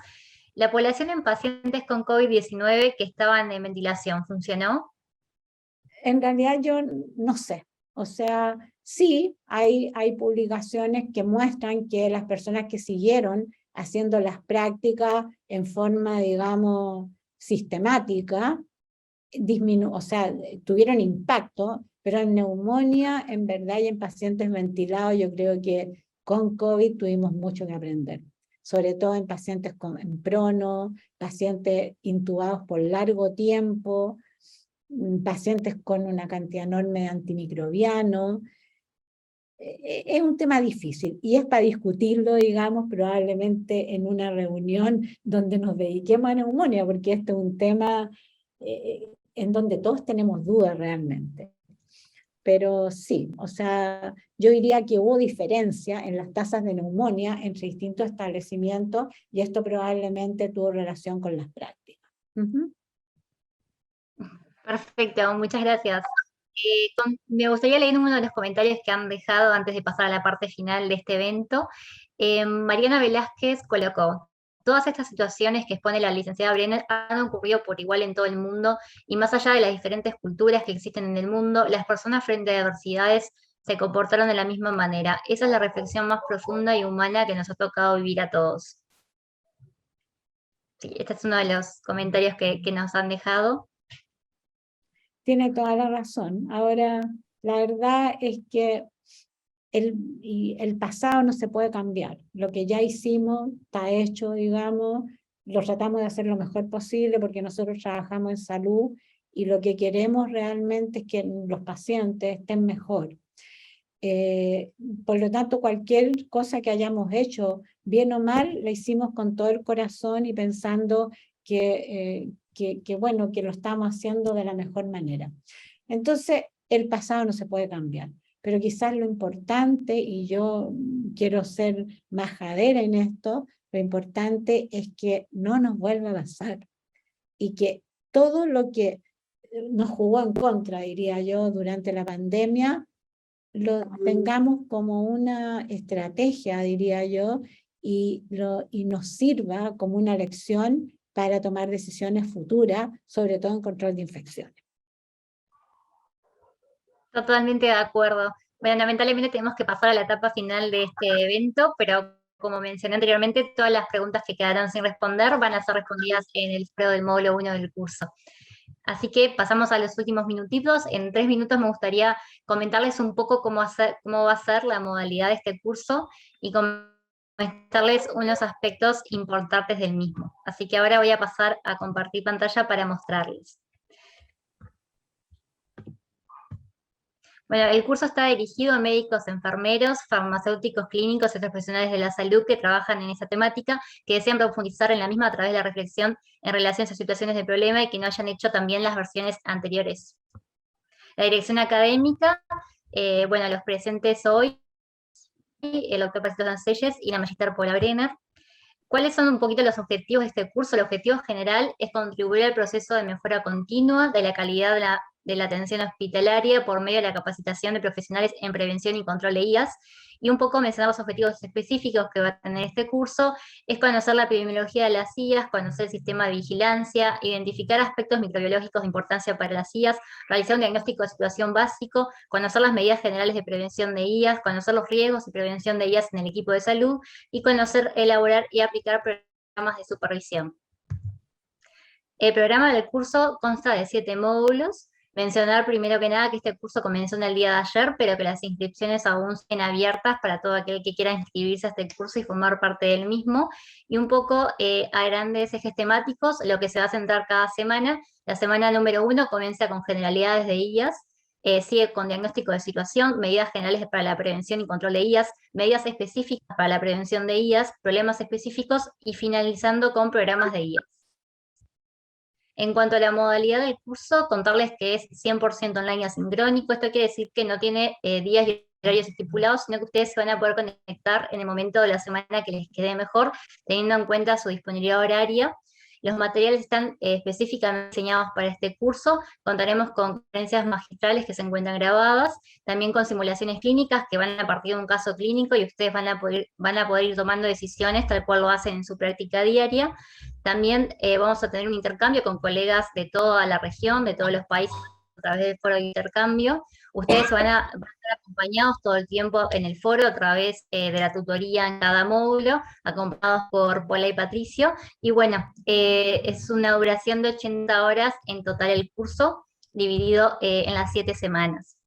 S1: La población en pacientes con COVID-19 que estaban en ventilación, ¿funcionó?
S3: En realidad yo no sé. O sea, sí, hay publicaciones que muestran que las personas que siguieron haciendo las prácticas en forma, digamos, sistemática, o sea, tuvieron impacto, pero en neumonía, en verdad, y en pacientes ventilados, yo creo que con COVID tuvimos mucho que aprender, sobre todo en pacientes en prono, pacientes intubados por largo tiempo, pacientes con una cantidad enorme de antimicrobianos. Es un tema difícil y es para discutirlo, digamos, probablemente en una reunión donde nos dediquemos a neumonía, porque este es un tema en donde todos tenemos dudas realmente. Pero sí, o sea, yo diría que hubo diferencia en las tasas de neumonía entre distintos establecimientos y esto probablemente tuvo relación con las prácticas.
S1: Perfecto, muchas gracias. Me gustaría leer uno de los comentarios que han dejado antes de pasar a la parte final de este evento. Mariana Velázquez colocó: todas estas situaciones que expone la licenciada Brenner han ocurrido por igual en todo el mundo, y más allá de las diferentes culturas que existen en el mundo, las personas frente a adversidades se comportaron de la misma manera. Esa es la reflexión más profunda y humana que nos ha tocado vivir a todos. Sí, este es uno de los comentarios que nos han dejado.
S3: Tiene toda la razón. Ahora, la verdad es que el pasado no se puede cambiar. Lo que ya hicimos está hecho, digamos, lo tratamos de hacer lo mejor posible porque nosotros trabajamos en salud y lo que queremos realmente es que los pacientes estén mejor. Por lo tanto, cualquier cosa que hayamos hecho, bien o mal, la hicimos con todo el corazón y pensando que bueno, que lo estamos haciendo de la mejor manera. Entonces, el pasado no se puede cambiar, pero quizás lo importante, y yo quiero ser majadera en esto, lo importante es que no nos vuelva a pasar y que todo lo que nos jugó en contra, diría yo, durante la pandemia, lo tengamos como una estrategia, diría yo, y nos sirva como una lección para tomar decisiones futuras, sobre todo en control de infecciones.
S1: Totalmente de acuerdo. Bueno, lamentablemente tenemos que pasar a la etapa final de este evento, pero como mencioné anteriormente, todas las preguntas que quedaron sin responder van a ser respondidas en el foro del módulo 1 del curso. Así que pasamos a los últimos minutitos. En 3 minutos me gustaría comentarles un poco cómo va a ser la modalidad de este curso y comentarles unos aspectos importantes del mismo. Así que ahora voy a pasar a compartir pantalla para mostrarles. Bueno, el curso está dirigido a médicos, enfermeros, farmacéuticos, clínicos y otros profesionales de la salud que trabajan en esa temática, que desean profundizar en la misma a través de la reflexión en relación a situaciones de problema y que no hayan hecho también las versiones anteriores. La dirección académica, bueno, los presentes hoy, el doctor Patricio Sancelles y la magister Paula Brenner. ¿Cuáles son un poquito los objetivos de este curso? El objetivo general es contribuir al proceso de mejora continua de la calidad de la atención hospitalaria por medio de la capacitación de profesionales en prevención y control de IAS, y un poco mencionar los objetivos específicos que va a tener este curso, es conocer la epidemiología de las IAS, conocer el sistema de vigilancia, identificar aspectos microbiológicos de importancia para las IAS, realizar un diagnóstico de situación básico, conocer las medidas generales de prevención de IAS, conocer los riesgos y prevención de IAS en el equipo de salud, y conocer, elaborar y aplicar programas de supervisión. El programa del curso consta de 7 módulos. Mencionar primero que nada que este curso comenzó en el día de ayer, pero que las inscripciones aún siguen abiertas para todo aquel que quiera inscribirse a este curso y formar parte del mismo. Y un poco a grandes ejes temáticos, lo que se va a centrar cada semana. La semana número 1 comienza con generalidades de IAS, sigue con diagnóstico de situación, medidas generales para la prevención y control de IAS, medidas específicas para la prevención de IAS, problemas específicos y finalizando con programas de IAS. En cuanto a la modalidad del curso, contarles que es 100% online y asincrónico. Esto quiere decir que no tiene días y horarios estipulados, sino que ustedes se van a poder conectar en el momento de la semana que les quede mejor, teniendo en cuenta su disponibilidad horaria. Los materiales están específicamente diseñados para este curso. Contaremos con conferencias magistrales que se encuentran grabadas, también con simulaciones clínicas que van a partir de un caso clínico y ustedes van a poder ir tomando decisiones tal cual lo hacen en su práctica diaria. También vamos a tener un intercambio con colegas de toda la región, de todos los países, a través del foro de intercambio. Ustedes van a estar acompañados todo el tiempo en el foro a través de la tutoría en cada módulo, acompañados por Paula y Patricio. Y bueno, es una duración de 80 horas en total el curso, dividido en las 7 semanas.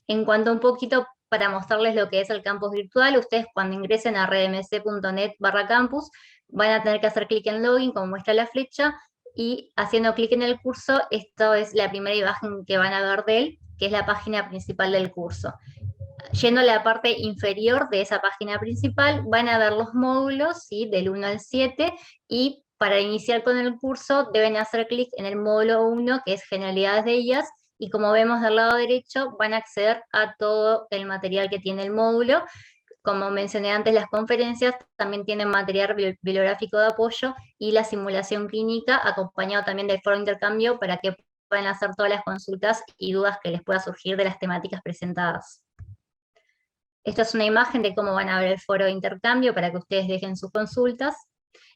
S1: En cuanto a un poquito para mostrarles lo que es el campus virtual, ustedes cuando ingresen a redmc.net/campus, van a tener que hacer clic en login, como muestra la flecha, y haciendo clic en el curso, esto es la primera imagen que van a ver de él, que es la página principal del curso. Yendo a la parte inferior de esa página principal, van a ver los módulos, ¿sí?, del 1 al 7, y para iniciar con el curso deben hacer clic en el módulo 1, que es generalidades de IAS, y como vemos del lado derecho, van a acceder a todo el material que tiene el módulo. Como mencioné antes, las conferencias también tienen material bibliográfico de apoyo y la simulación clínica, acompañado también del foro de intercambio para que puedan hacer todas las consultas y dudas que les pueda surgir de las temáticas presentadas. Esta es una imagen de cómo van a ver el foro de intercambio para que ustedes dejen sus consultas.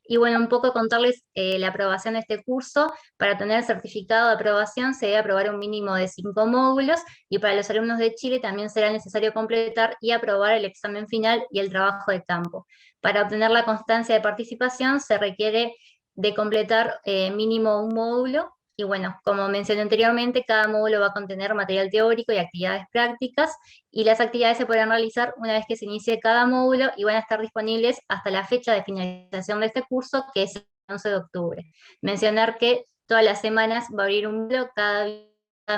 S1: Y bueno, un poco contarles la aprobación de este curso. Para tener el certificado de aprobación se debe aprobar un mínimo de 5 módulos, y para los alumnos de Chile también será necesario completar y aprobar el examen final y el trabajo de campo. Para obtener la constancia de participación se requiere de completar mínimo un módulo. Y bueno, como mencioné anteriormente, cada módulo va a contener material teórico y actividades prácticas, y las actividades se podrán realizar una vez que se inicie cada módulo y van a estar disponibles hasta la fecha de finalización de este curso, que es el 11 de octubre. Mencionar que todas las semanas va a abrir un módulo, cada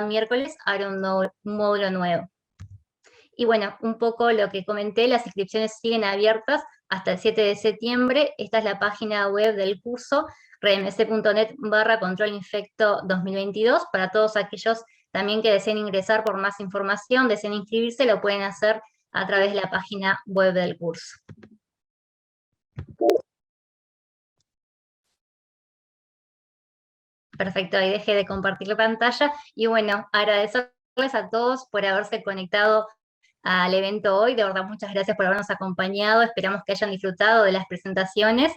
S1: miércoles abre un módulo nuevo. Y bueno, un poco lo que comenté, las inscripciones siguen abiertas hasta el 7 de septiembre. Esta es la página web del curso, redmc.net/control infecto 2022. Para todos aquellos también que deseen ingresar por más información, deseen inscribirse, lo pueden hacer a través de la página web del curso. Perfecto, ahí dejé de compartir la pantalla. Y bueno, agradecerles a todos por haberse conectado al evento hoy. De verdad, muchas gracias por habernos acompañado. Esperamos que hayan disfrutado de las presentaciones.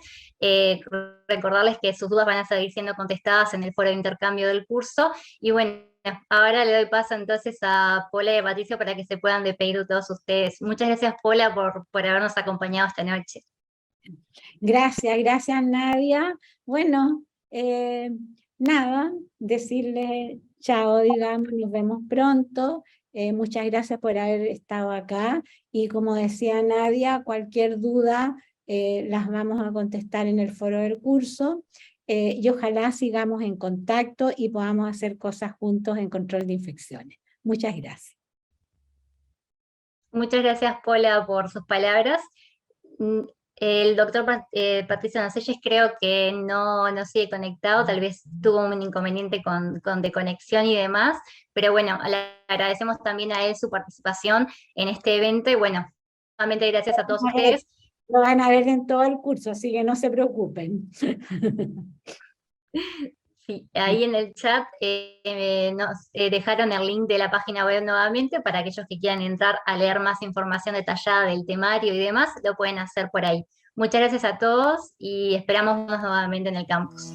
S1: Recordarles que sus dudas van a seguir siendo contestadas en el foro de intercambio del curso. Y bueno, ahora le doy paso entonces a Paula y a Patricio para que se puedan despedir de todos ustedes. Muchas gracias, Paula, por habernos acompañado esta noche.
S3: Gracias Nadia. Bueno, nada, decirle chao, digamos, nos vemos pronto. Muchas gracias por haber estado acá, y como decía Nadia, cualquier duda las vamos a contestar en el foro del curso, y ojalá sigamos en contacto y podamos hacer cosas juntos en control de infecciones. Muchas gracias.
S1: Muchas gracias, Paula, por sus palabras. El doctor Patricio Nocelles creo que no sigue conectado, tal vez tuvo un inconveniente de conexión y demás, pero bueno, le agradecemos también a él su participación en este evento, y bueno, nuevamente gracias a todos ustedes.
S3: Lo van a ver en todo el curso, así que no se preocupen.
S1: Sí, ahí en el chat nos dejaron el link de la página web nuevamente para aquellos que quieran entrar a leer más información detallada del temario y demás, lo pueden hacer por ahí. Muchas gracias a todos y esperamos vernos nuevamente en el campus.